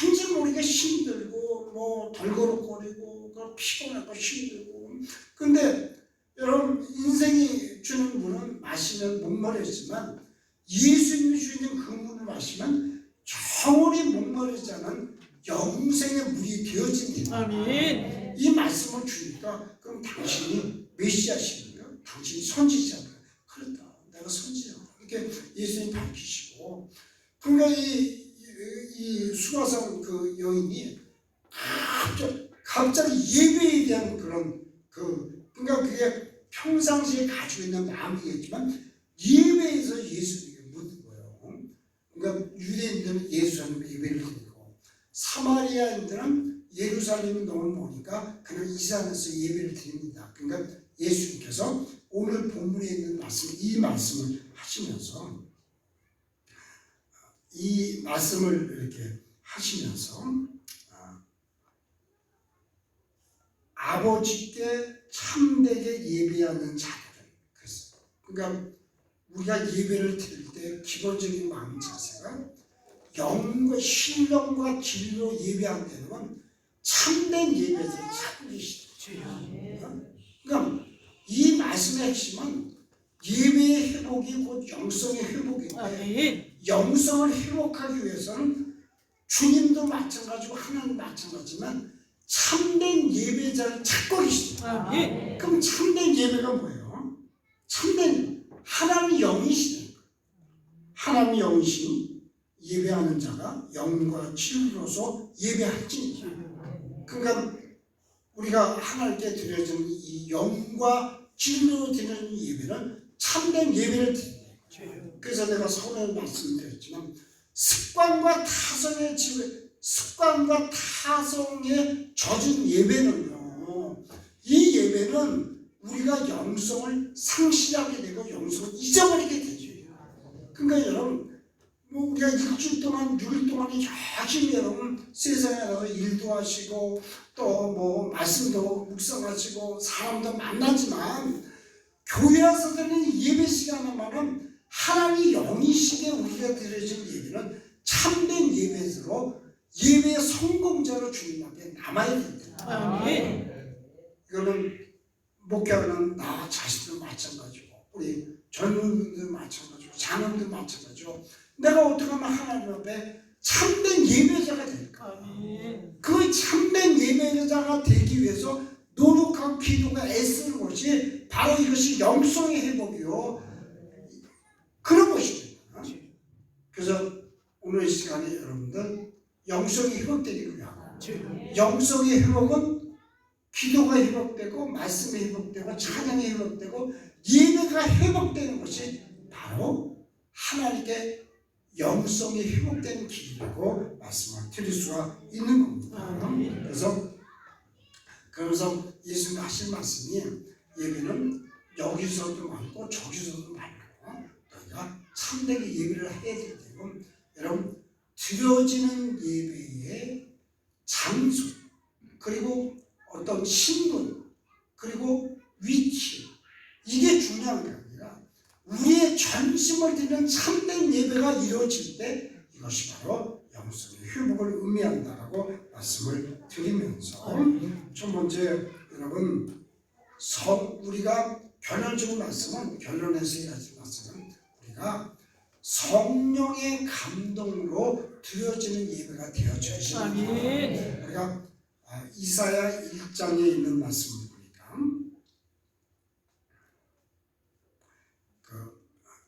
왠지 모르게 힘들고 뭐 덜거럭거리고 피곤하고 힘들고 근데 여러분 인생이 주는 물은 마시면 목마르지만 예수님이 주는 그 물을 마시면 영원히 목마르지 않은 영생의 물이 되어진다. 아멘. 이 말씀을 주니까 그럼 당신이 메시아십니까? 당신이 선지자입니까? 그렇다. 내가 선지자. 이렇게 예수님이 밝히시고 그러니까 이 수가성 그 여인이 갑자기 예배에 대한 그런 그러니까 그게 평상시에 가지고 있는 마음이겠지만 예배에서 예수님에게 묻는 거예요. 그러니까 유대인들은 예루살렘 예배를 드리고 사마리아인들은 예루살렘이 너무 머니까 그냥 이산에서 예배를 드립니다. 그러니까 예수님께서 오늘 본문에 있는 말씀, 이 말씀을 하시면서 이 말씀을 이렇게 하시면서 아버지께 참되게 예배하는 자들은 그랬어요. 그러니까 우리가 예배를 드릴 때 기본적인 마음 자세가 영과 신령과 진리로 예배한다는 건 참된 예배를 찾고 계시죠. 그러니까 이 말씀의 핵심은 예배의 회복이 곧 영성의 회복인데 영성을 회복하기 위해서는 주님도 마찬가지고 하나님 마찬가지지만 참된 예배자를 찾고 계시죠. 그럼 참된 예배가 뭐예요? 참된 하나님 영이시다. 하나님 영이신 예배하는 자가 영과 진리로서 예배할지니라. 그러니까 우리가 하나님께 드려지는 이 영과 진리로 드리는 예배는 참된 예배를 드립니다. 그래서 내가 서론에 말씀드렸지만 습관과 타성에 젖은 예배는요. 이 예배는 우리가 영성을 상실하게 되고 영성을 잊어버리게 되죠. 그러니까 여러분 뭐 우리가 일주일 동안 6일 동안 열심히 여러분 세상에 나가서 일도 하시고 또 뭐 말씀도 묵상하시고 사람도 만나지만 교회 와서 드리는 예배 시간에만은 하나님 영이시게 우리가 드려진 예배는 참된 예배로 예배의 성공자로 주님 앞에 남아야 된다. 이거는 목회하는 나 자신도 마찬가지고 우리 젊은 분들 마찬가지고 자녀들 마찬가지고 내가 어떻게 하면 하나님 앞에 참된 예배자가 될까? 아멘. 그 참된 예배자가 되기 위해서 노력하고 기도가 애쓰는 것이 바로 이것이 영성의 회복이요. 그런 것입니다. 그래서 오늘 이 시간에 여러분들 영성이 회복되기를 위하고 영성의 회복은 기도가 회복되고 말씀이 회복되고 찬양이 회복되고 예배가 회복되는 것이 바로 하나님께 영성이 회복되는 길이라고 말씀을 드릴 수가 있는 겁니다. 그래서 예수님 하신 말씀이 예배는 여기서도 많고 저기서도 많고 너희가 참되게 예배를 해야 되기 때문에 여러분 드려지는 예배의 장소 그리고 어떤 신분 그리고 위치 이게 중요한 게 아니라 우리의 전심을 드리는 참된 예배가 이루어질 때 이것이 바로 영성의 회복을 의미한다라고 말씀을 드리면서 첫 번째 여러분 우리가 결론적인 말씀은 결론에서 이야기하는 말씀은 우리가 성령의 감동으로 드려지는 예배가 되어져야 합니다. 우리가 이사야 1장에 있는 말씀을 보니까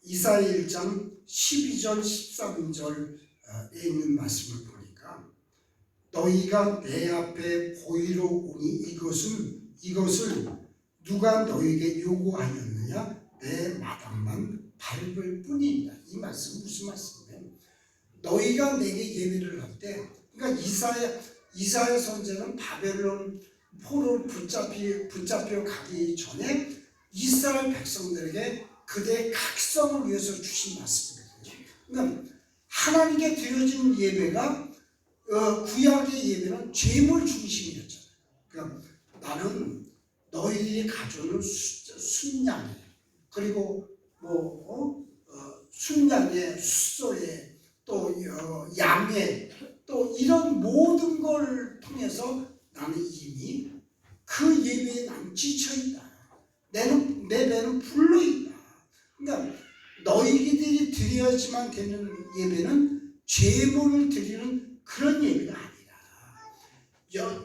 이사야 1장 12절 13절에 있는 말씀을 보니까 너희가 내 앞에 보이러 오니 이것을 누가 너희에게 요구하였느냐 내 마당만 밟을 뿐이다. 이 말씀 무슨 말씀이에요? 너희가 내게 예배를 할 때 그러니까 이사야 선지자는 바벨론 포로 붙잡혀 가기 전에 이스라엘 백성들에게 그들의 각성을 위해서 주신 말씀이거든요. 그러니까 하나님께 드려진 예배가 구약의 예배는 죄물 중심이었잖아요. 그러니까 나는 너희들이 가져오는 순양에 그리고 순양에 숫소에 또 양에 또 이런 모든 걸 통해서 나는 이미 그 예배에 난 지쳐있다. 내 배는 불러있다. 그러니까 너희들이 드려야지만 되는 예배는 제물을 드리는 그런 예배가 아니라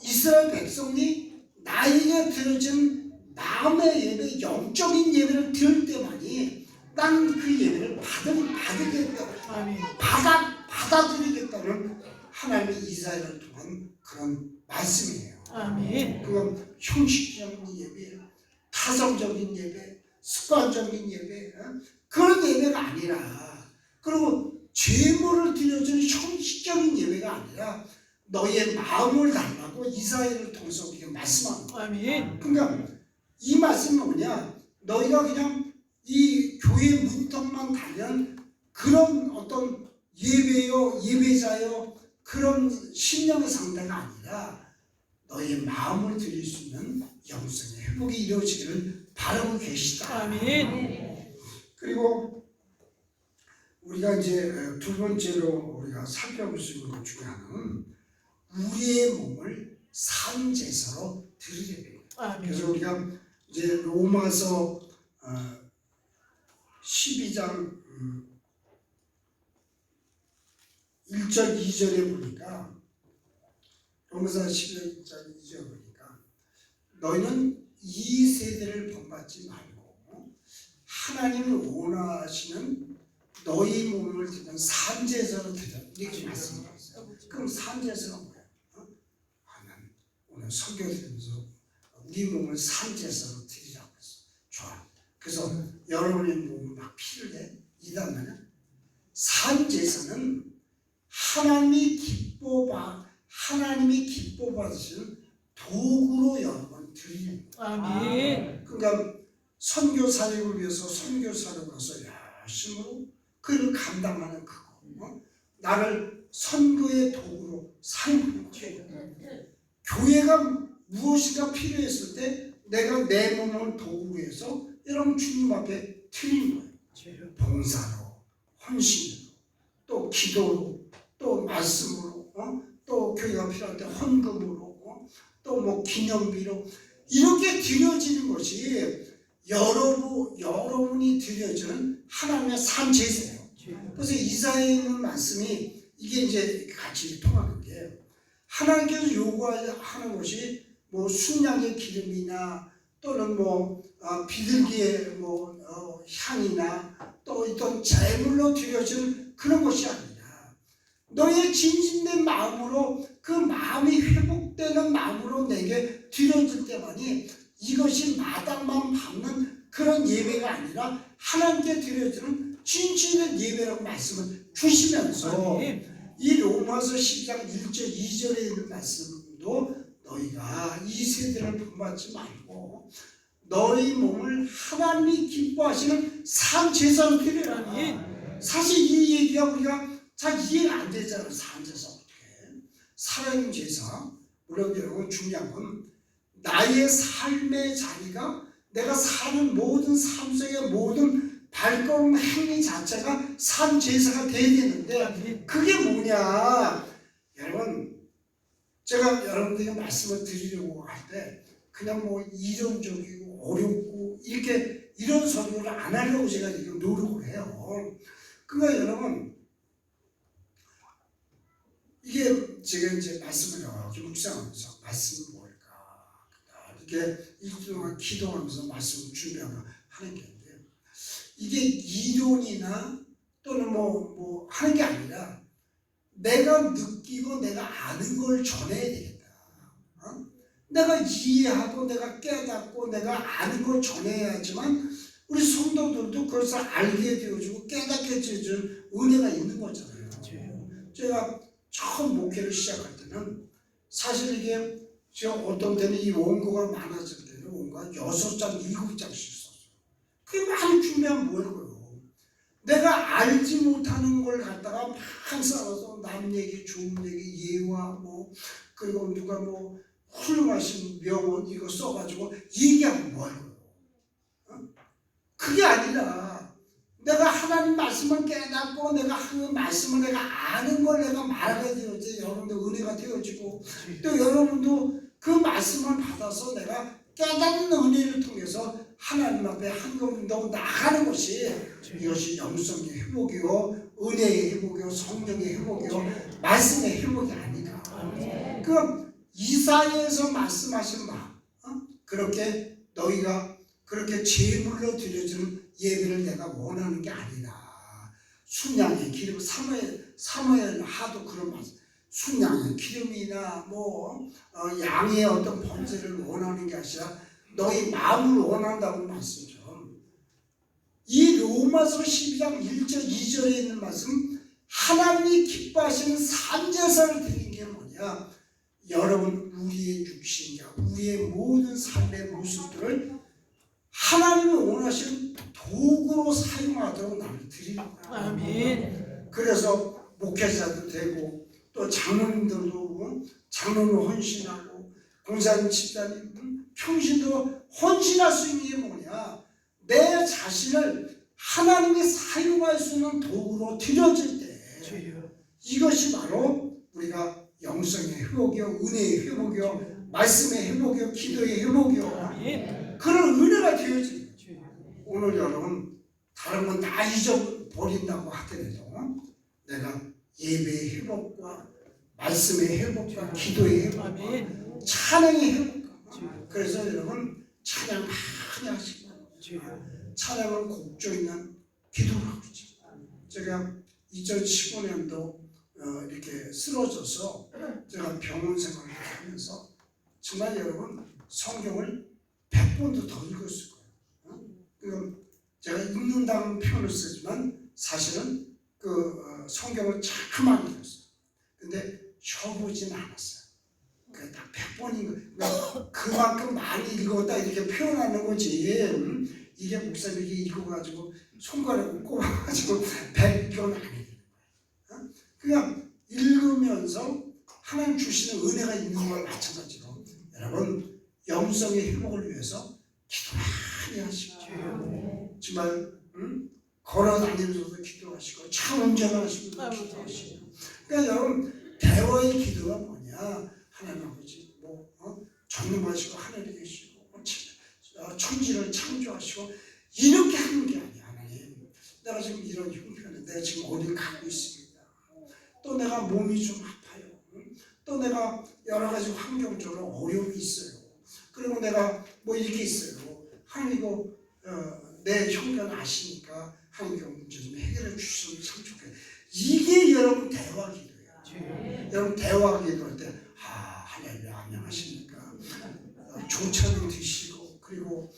이스라엘 백성이 나에게 드려진 마음의 예배, 영적인 예배를 드릴 때만이 나는 그 예배를 받아들이겠다는 하나님의 이사야를 통한 그런 말씀이에요. 아멘. 그건 형식적인 예배, 타성적인 예배, 습관적인 예배 그런 예배가 아니라 그리고 제물을 드려주는 형식적인 예배가 아니라 너희의 마음을 달라고 이사야를 통해서 우리가 말씀하는 거예요. 아멘. 그러니까 이 말씀은 뭐냐? 너희가 그냥 이 교회 문턱만 달면 그런 어떤 예배자요 그런 신령의 상태가 아니라 너희의 마음을 드릴 수 있는 영성의 회복이 이루어지기를 바라고 계시다. 아멘. 그리고 우리가 이제 두 번째로 우리가 살펴볼 수 있는 것 중에 하나는 우리의 몸을 산제사로 드리게 돼요. 그래서 우리가 이제 로마서 12장 1절 2절에 보니까 로마서 12장 2절에 보니까 너희는 이 세대를 본받지 말고 하나님을 원하시는 너희 몸을 드리는 산제사로 드려 이렇게 말씀하셨어요. 그럼 산제사가 뭐야? 난 오늘 설교 드리면서 우리 몸을 산제사로 드리라고 했어. 좋아. 그래서 여러분의 몸을 막 피를 내. 이단면은 산제사는 하나님이 기뻐 받으시는 도구로 여러분 드리는 거예요. 아멘. 그러니까 선교 사역을 위해서 선교 사역을 가서 열심으로 그를 감당하는 그거. 나를 선교의 도구로 사용하는 거예요. 교회가 무엇인가 필요했을 때 내가 내 몸을 도구로 해서 여러분 주님 앞에 드리는 거예요. 봉사로, 헌신으로, 또 기도로, 또 말씀으로, 또 교회가 필요할 때 헌금으로, 또 또 뭐 기념비로 이렇게 드려지는 것이 여러분이 드려지는 하나님의 산 제사예요. 그래서 이사야에 있는 말씀이 이게 이제 같이 통하는 게 하나님께서 요구하는 것이 뭐 순양의 기름이나 또는 뭐 비둘기의 뭐 향이나 또 어떤 제물로 드려진 그런 것이 아니라 너의 진심된 마음으로 그 마음이 회복되는 마음으로 내게 드려질 때만이 이것이 마당만 밟는 그런 예배가 아니라 하나님께 드려지는 진실의 예배라고 말씀을 주시면서 이 로마서 12장 1절 2절에 있는 말씀도 너희가 이 세대를 본받지 말고 너희 몸을 하나님이 기뻐하시는 산 제사로 드리라. 사실 이 얘기가 우리가 잘 이해가 안 되잖아요. 산 제사 어떻게 살아있는 제사. 물론 여러분 중요한 건 나의 삶의 자리가 내가 사는 모든 삶 속의 모든 발걸음 행위 자체가 산 제사가 돼야 되는데 그게 뭐냐. 여러분 제가 여러분들에게 말씀을 드리려고 할 때 그냥 뭐 이론적이고 어렵고 이렇게 이런 설교를 안 하려고 제가 지금 노력을 해요. 그러니까 여러분 이게 제가 이제 말씀을 여러 묵상하면서 말씀이 뭘까 이렇게 일주일 동안 기도하면서 말씀을 준비하고 하는 게 있는데 이게 이론이나 또는 뭐 하는 게 아니라 내가 느끼고 내가 아는 걸 전해야 되겠다. 내가 이해하고 내가 깨닫고 내가 아는 걸 전해야지만 우리 성도들도 그것을 알게 되어주고 깨닫게 되어줄 은혜가 있는 거잖아요. 제가 처음 목회를 시작할 때는 사실 이게 제가 어떤 때는 이 원고가 많아질 때는 원고가 6장, 7장씩 썼어요. 그게 많이 준비하면 뭐예요? 내가 알지 못하는 걸 갖다가 막 써서 남 얘기, 좋은 얘기, 예화 뭐 그리고 누가 뭐 훌륭하신 명언 이거 써가지고 얘기하면 뭐예요? 그게 아니라 내가 하나님 말씀을 깨닫고 내가 그 말씀을 내가 아는 걸 내가 말하게 되어지 여러분들 은혜가 되어지고 또 여러분도 그 말씀을 받아서 내가 깨닫는 은혜를 통해서 하나님 앞에 한 걸음 더 나가는 것이 이것이 영성의 회복이요 은혜의 회복이요 성령의 회복이요 말씀의 회복이 아닌가. 그 이사야에서 말씀하신 바 그렇게 너희가 그렇게 제물로 드려지는 예배를 내가 원하는 게 아니다. 순양의 기름 사무엘 하도 그런 말씀. 순양의 기름이나 양의 어떤 번제를 원하는 게 아니라 너희 마음을 원한다고 말씀이죠. 이 로마서 12장 1절 2절에 있는 말씀 하나님이 기뻐하시는 산제사를 드리는 게 뭐냐. 여러분 우리의 육신과 우리의 모든 삶의 모습들을 하나님이 원하시는 도구로 사용하도록 나를 드리는 거예요. 아멘. 그래서 목회자도 되고 또 장로님들도 장로로 헌신하고 공사님 집사님 평신도 헌신할 수 있는 게 뭐냐. 내 자신을 하나님이 사용할 수 있는 도구로 드려질 때 이것이 바로 우리가 영성의 회복이요 은혜의 회복이요 말씀의 회복이요 기도의 회복이요 그런 은혜가 되어지는 거예요. 오늘 여러분 다른 건 다 잊어버린다고 하더라도 내가 예배의 회복과 말씀의 회복과 기도의 회복과 찬양의 회복과 그래서 여러분 찬양 많이 하시고 찬양을 곡조 있는 기도를 하고 있죠. 제가 2015년도 이렇게 쓰러져서 제가 병원 생활을 하면서 정말 여러분 성경을 100번도 더 읽었을 거예요. 제가 읽는다는 표현을 쓰지만 사실은 그 성경을 참 많이 읽었어요. 근데 쉬어보진 않았어요. 그게 딱 100번인 거예요. 그러니까 그만큼 많이 읽었다 이렇게 표현하는 거지. 이게 목사님이 읽어가지고 손가락을 꼽아가지고 100편 아니에요. 그냥 읽으면서 하나님 주시는 은혜가 있는 걸 마찬가지로 여러분 영성의 회복을 위해서 기도 많이 하시고 정말 걸어다니면서도 기도하시고 차 운전하시면서 기도하시고 그러니까 여러분 대화의 기도가 뭐냐. 하나님 아버지 전능하시고 하늘에 계시고 천지를 창조하시고 이렇게 하는 게 아니야. 하나님, 내가 지금 이런 형편에 내가 지금 어딜 가고 있습니다. 또 내가 몸이 좀 아파요. 또 내가 여러 가지 환경적으로 어려움이 있어요. 그리고 내가 뭐 이렇게 있어요. 하나님 이거 내 형편 아시니까 하나님 문제 좀 해결해 주시면 참 좋겠어요. 이게 여러분 대화 기도예요. 여러분 대화 기도할 때 하나님 안녕하십니까. 조차는 드시고 그리고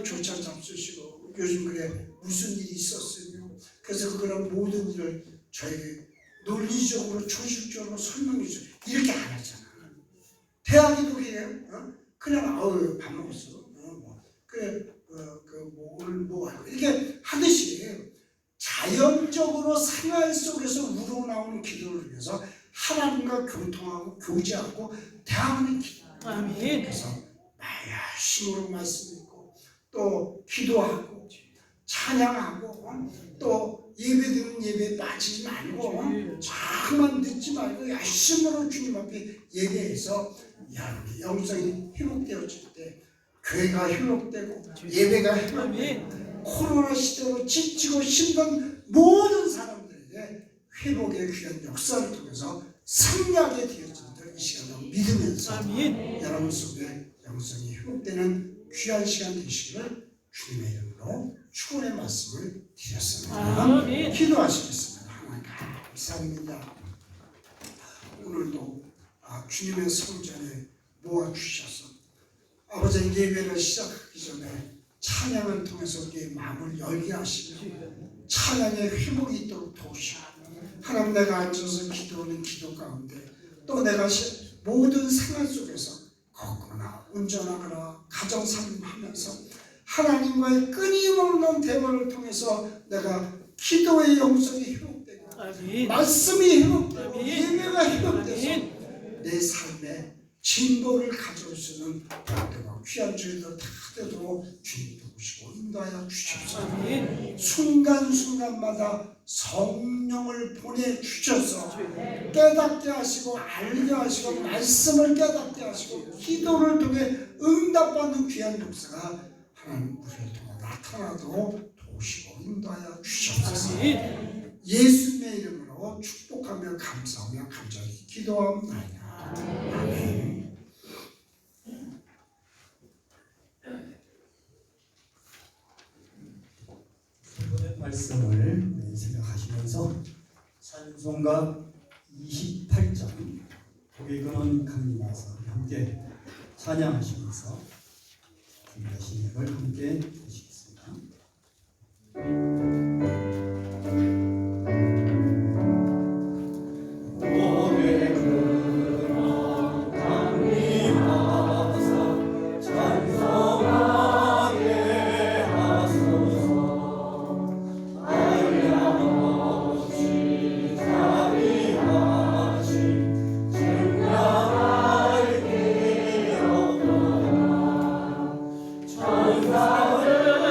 조차 잡수시고 요즘 그래 무슨 일이 있었으며 그래서 그런 모든 일을 저에게 논리적으로 조직적으로 설명해 줘. 이렇게 안 하잖아. 대화 기도해요. 그냥 밥 먹었어. 그래 오늘 뭐 하고 이렇게 하듯이 자연적으로 생활 속에서 우러나오는 기도를 위해서 하나님과 교통하고 교제하고 대화하는 기도. 아멘. 그래서 열심으로 말씀 읽고 또 기도하고 찬양하고 또 예배드리는 예배에 빠지지 말고 자꾸만 듣지 말고 열심으로 주님 앞에 예배해서 여러분의 영성이 회복되어질 때 교회가 회복되고 예배가 회복되고 코로나 시대로 지치고 힘든 모든 사람들에게 회복의 귀한 역사를 통해서 승리하게 되어진다는 이 시간을 믿으면서 여러분 속에 영성이 회복되는 귀한 시간 되시기를 주님의 이름으로 축원의 말씀을 드렸습니다. 기도하시겠습니다. 하나님 감사합니다. 오늘도 주님의 성전에 모아주셔서 아버지 예배를 시작하기 전에 찬양을 통해서 우리의 마음을 열게 하시며 찬양의 회복이 있도록 도우시고 하나님 내가 앉아서 기도하는 기도 가운데 또 내가 모든 생활 속에서 걷거나 운전하거나 가정살림하면서 하나님과의 끊임없는 대화를 통해서 내가 기도의 영성이 회복되고 말씀이 회복되고 예배가 회복돼서 내 삶에 진보를 가져올 수 있는 복되고 귀한 주의들 다 되도록 주님 도우시고 인도하여 주십시오. 순간순간마다 성령을 보내주셔서 깨닫게 하시고 알게 하시고 말씀을 깨닫게 하시고 기도를 통해 응답받는 귀한 역사가 하나님 우리를 통해 나타나도록 도우시고 인도하여 주시옵소서. 예수님의 이름으로 축복하며 감사하며 간절히 기도합니다. 아멘. 오늘 말씀을 생각하시면서 찬송가 28장 고백은 강림하서 함께 찬양하시면서 준비하신 예를 함께 보시겠습니다. 천사를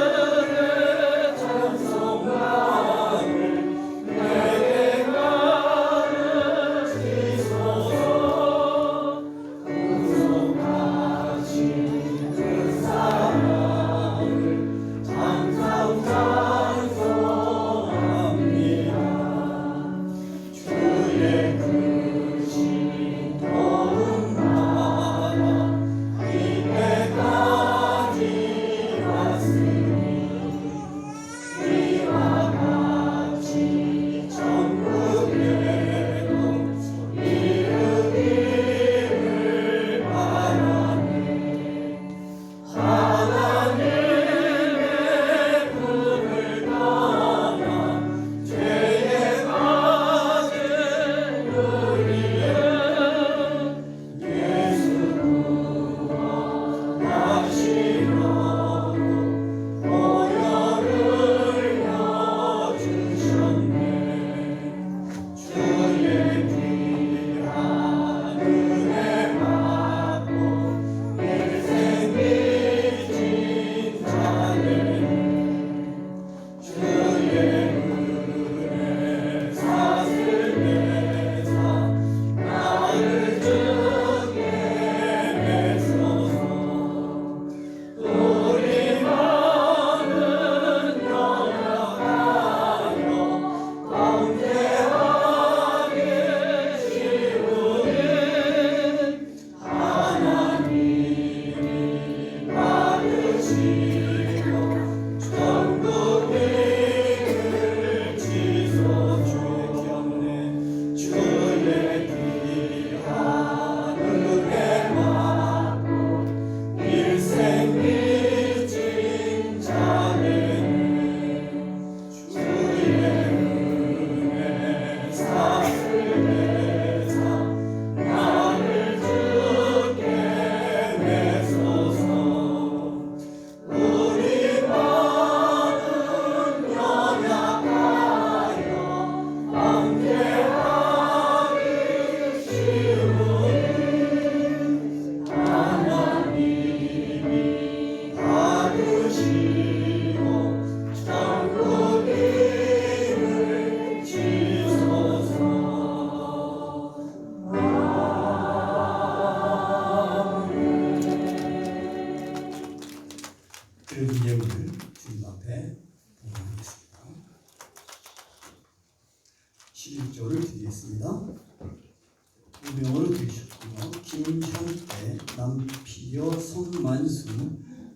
김현태, 남피여, 손만수,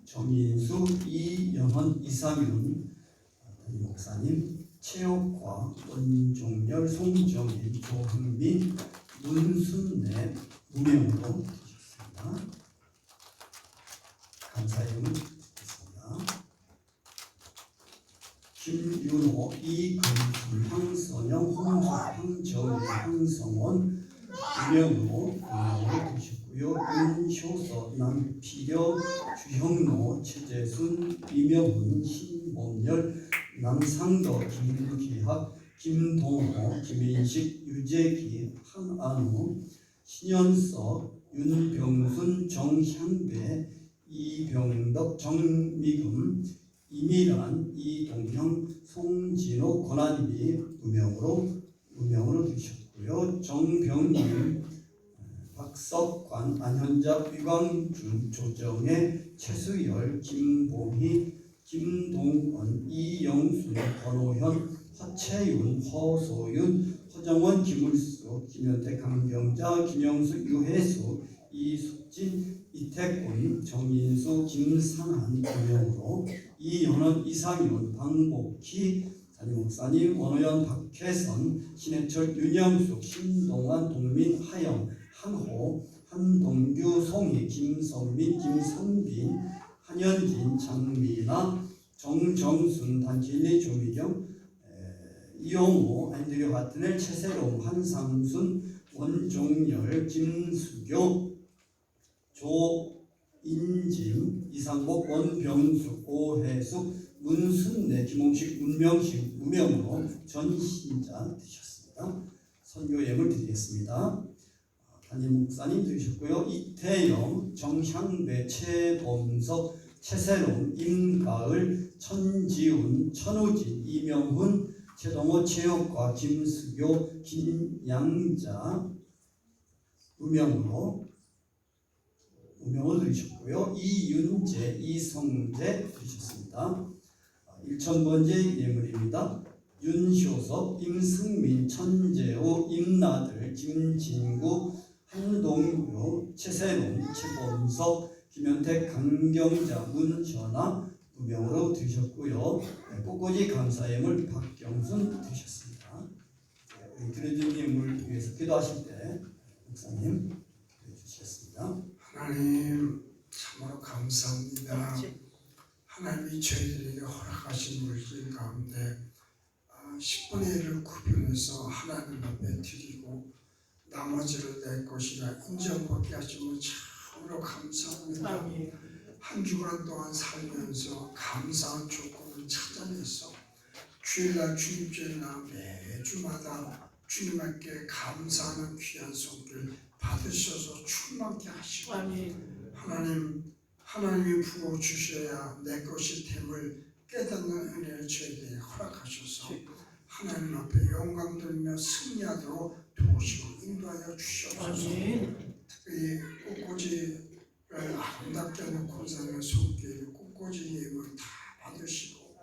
정인수, 이영헌, 이상윤 목사님, 최옥화, 원종열, 송정일, 조흥민, 문순례 무명으로 주셨습니다. 감사의 의문 드리겠습니다. 김윤호, 이금순, 황선영, 홍수, 황정일, 황성원 무명으로 주셨고요. 윤효서, 남피려, 주형로, 최재순, 이명훈, 신범열, 남상도, 김기학, 김동호, 김인식, 유재기, 한안우, 신현석, 윤병순, 정향배, 이병덕, 정미금, 이미란, 이동형, 송진호, 권한비 무명으로 주셨고요. 정병님, 박석관, 안현자, 유광준, 조정혜, 최수열, 김봉희, 김동원, 이영순, 권호현, 허채윤, 허소윤, 허정원, 김울수, 김현태, 강경자, 김영수, 유혜수, 이숙진, 이태군, 정인수, 김상한 무명으로, 이현원, 이상윤, 방복희 담임목사님, 원호연, 박혜선, 신해철, 윤영숙, 신동환, 동민, 하영, 한호, 한동규, 송희, 김선민, 김선빈, 한현진, 장미나, 정정순, 단진리, 조미경, 이용호, 앤드류 바트넬, 최세롬, 한상순, 원종열, 김수교, 조인짐, 이상복, 원병숙, 오혜숙, 문순례, 김홍식, 문명식 무명으로 전신자 되셨습니다. 선교 예물 드리겠습니다. 담임 목사님 되셨고요. 이태영, 정향배, 최범석, 최세롬, 임가을, 천지훈, 천우진, 이명훈, 최동호, 최혁과, 김수교, 김양자 무명으로 드리셨고요. 이윤재, 이성재 드리셨습니다. 1,000번째 예물입니다. 윤효섭, 임승민, 천재호, 임나들, 김진구, 한동규, 최세롬, 최범석, 김현택, 강경자, 문현아 무명으로 드리셨고요. 꽃꽂이 감사예물 박경순 드리셨습니다. 드려진 예물 위해서 기도하실 때 목사님 해주시겠습니다. 하나님 참으로 감사합니다. 하나님이 저희들에게 허락하신 물질 가운데 10분의 1을 구분해서 하나님 앞에 드리고 나머지를 내 것이라 인정받게 하시면 참으로 감사합니다. 한 주간 동안 살면서 감사한 조건을 찾아내서 주일날 주일주일날 매주마다 주님께 감사하는 귀한 손길 받으셔서 충만케 하시고 하나님이 부어주셔야 내 것이 됨을 깨닫는 은혜를 저희에게 허락하셔서 하나님 앞에 영광 돌며 승리하도록 도우시고 인도하여 주시옵소서. 특히 꽃꽂이를 아름답게 하는 권사님의 손길 꽃꽂이 예물 다 받으시고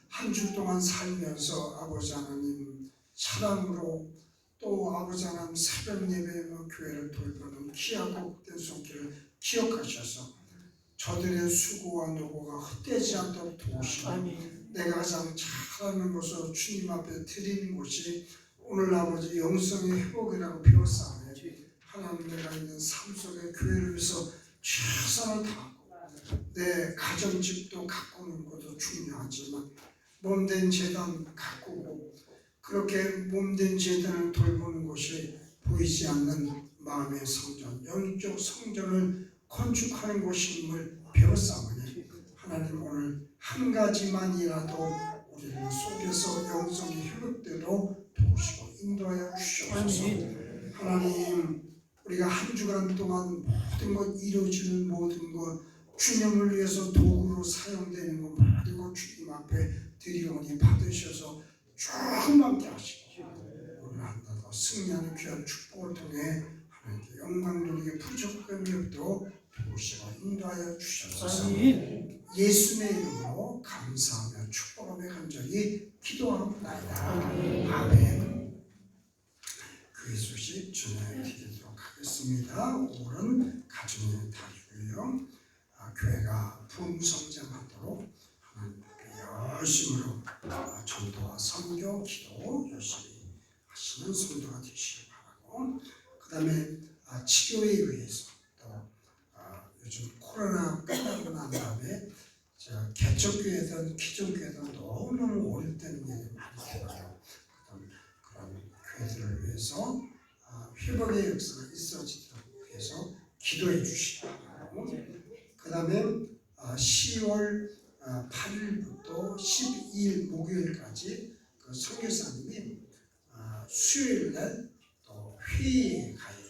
한 주 동안 살면서 아버지 하나님 사랑으로 또 아버지 하나님 새벽 예배로 교회를 돌보는 귀하고 복된 손길을 기억하셔서 저들의 수고와 노고가 헛되지 않도록 도우시고 내가 가장 잘하는 것으로 주님 앞에 드리는 것이 오늘 아버지 영성의 회복이라고 배웠사오니 하나님 내가 있는 삶 속에 교회를 위해서 최선을 다하고 내 가정집도 가꾸는 것도 중요하지만 몸된 재단 가꾸고 그렇게 몸된 재단을 돌보는 것이 보이지 않는 마음의 성전, 영적 성전을 건축하는 것임을 배웠사오니 하나님 오늘 한 가지만이라도 우리를 속에서 영성이 회복되도록 도우시고 인도하여 주시옵소서. 하나님 우리가 한 주간 동안 모든 것 이루어지는 모든 것 주님을 위해서 도구로 사용되는 것 모든 것 주님 앞에 드리오니 받으셔서 충만케 하시고 오늘 한다도 승리하는 귀한 축복을 통해 하나님께 영광 돌리게 부족함이 없도록 도우시고 인도하여 주시옵소서. 예수의 이름으로 감사하며 축복하며 간절히 기도하옵나이다. 아멘. 그 예수시 전해 드리도록 하겠습니다. 맞습니다. 5월은 가정의 달이고요. 교회가 부흥성장하도록 하나님께 열심으로 전도와 선교, 기도 열심히 하시는 성도가 되시기 바라고, 그 다음에 치료에 의해서 또 요즘 코로나 끝나고 난 다음에 개척교회든 기존교회든 너무너무 어렵다는 얘기 많이 들어요. 그런 교회들을 위해서 회복의 역사가 있어지도록 위해서 기도해 주시기 바라고, 그 다음에 10월 8일부터 12일 목요일까지 그 선교사님이 수요일날 또 회의에 가야 돼요.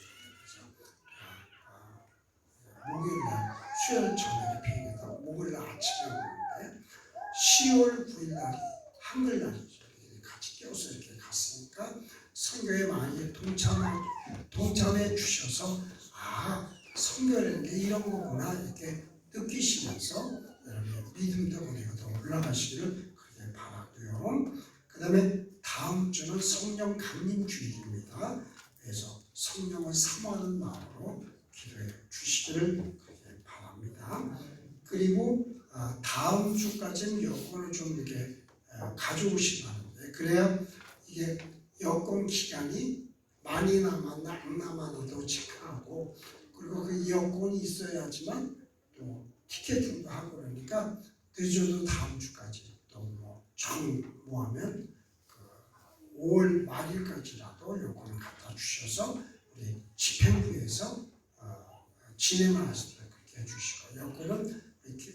목요일날 수요일 저녁에 회의가 목요일날 아침에 오는데 10월 9일날이 한글날이죠. 같이 껴서 이렇게 갔으니까 선교에 많이 동참해 주셔서 선교라는 게 이런 거구나 이렇게 느끼시면서 여러분의 믿음도 은혜가 더 올라가시기를 그렇게 바라고요. 그 다음에 다음 주는 성령 강림 주일입니다. 그래서 성령을 사모하는 마음으로 기도해 주시기를 그렇게 바랍니다. 그리고 다음 주까지는 여권을 좀 이렇게 가져오시기 바랍니다. 그래야 이게 여권 기간이 많이 남았나 안 남았나도 체크하고, 그리고 그 여권이 있어야지만 또 티켓팅도 하고 그러니까 늦어도 다음 주까지 또 모하면 5월 말일까지라도 여권을 갖다 주셔서 우리 집행부에서 진행을 하시도록 그렇게 해주시고, 여권은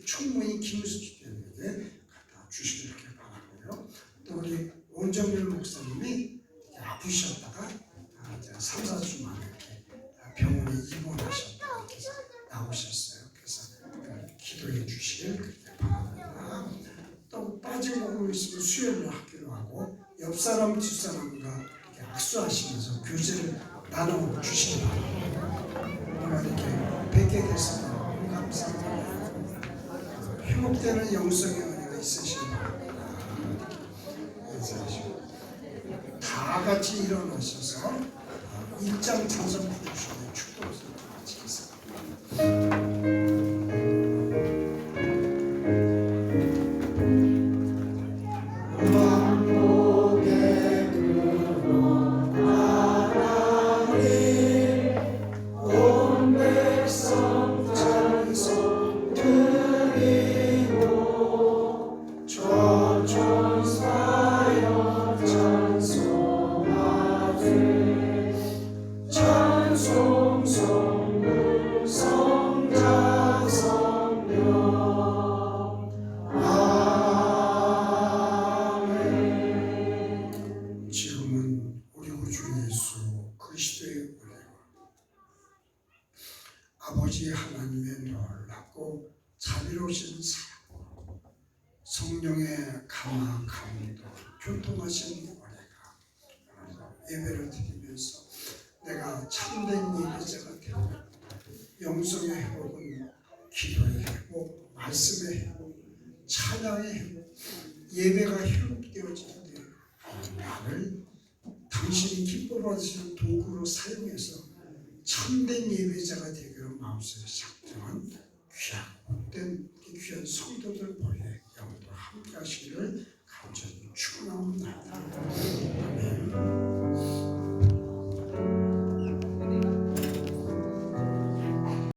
충분히 김수지님에게 갖다 주시도록 이렇게 바라고요. 또 우리 원정열 목사님이 아프셨다가 3, 4주 만에 이렇게 병원에 입원하셨다가 이렇게 나오셨어요. 그래서 기도해 주시길 그렇게 바랍니다. 또 빠져먹고 있으면 수요일에 학교로 하고 옆 사람 뒷사람과 이렇게 악수하시면서 교제를 나눠 주시기 바랍니다. 우리가 이렇게 뵙게 돼서 너무 감사합니다. 회복되는 영성의 은혜가 있으시기 바랍니다. 인사하시고 다 같이 일어나셔서 일장 찬송 부르시는 축복을 마치겠습니다. 지금은 우리 구주 예수 그리스도의 은혜와 아버지 하나님의 놀랍고 자비로우신 사랑, 성령의 감화 감동 교통하신 은혜가 예배를 드리면서 내가 참된 예배자가 되고, 영성의 회복은 기도의 회복, 말씀의 회복, 찬양의 회복, 예배가 회복되어질 때 나를 당신이 기뻐 받으시는 도구로 사용해서 참된 예배자가 되기로 마음속에 작정한 귀한 복된 귀한 성도들 보내 영도 함께 하시기를 간절히 축원합니다.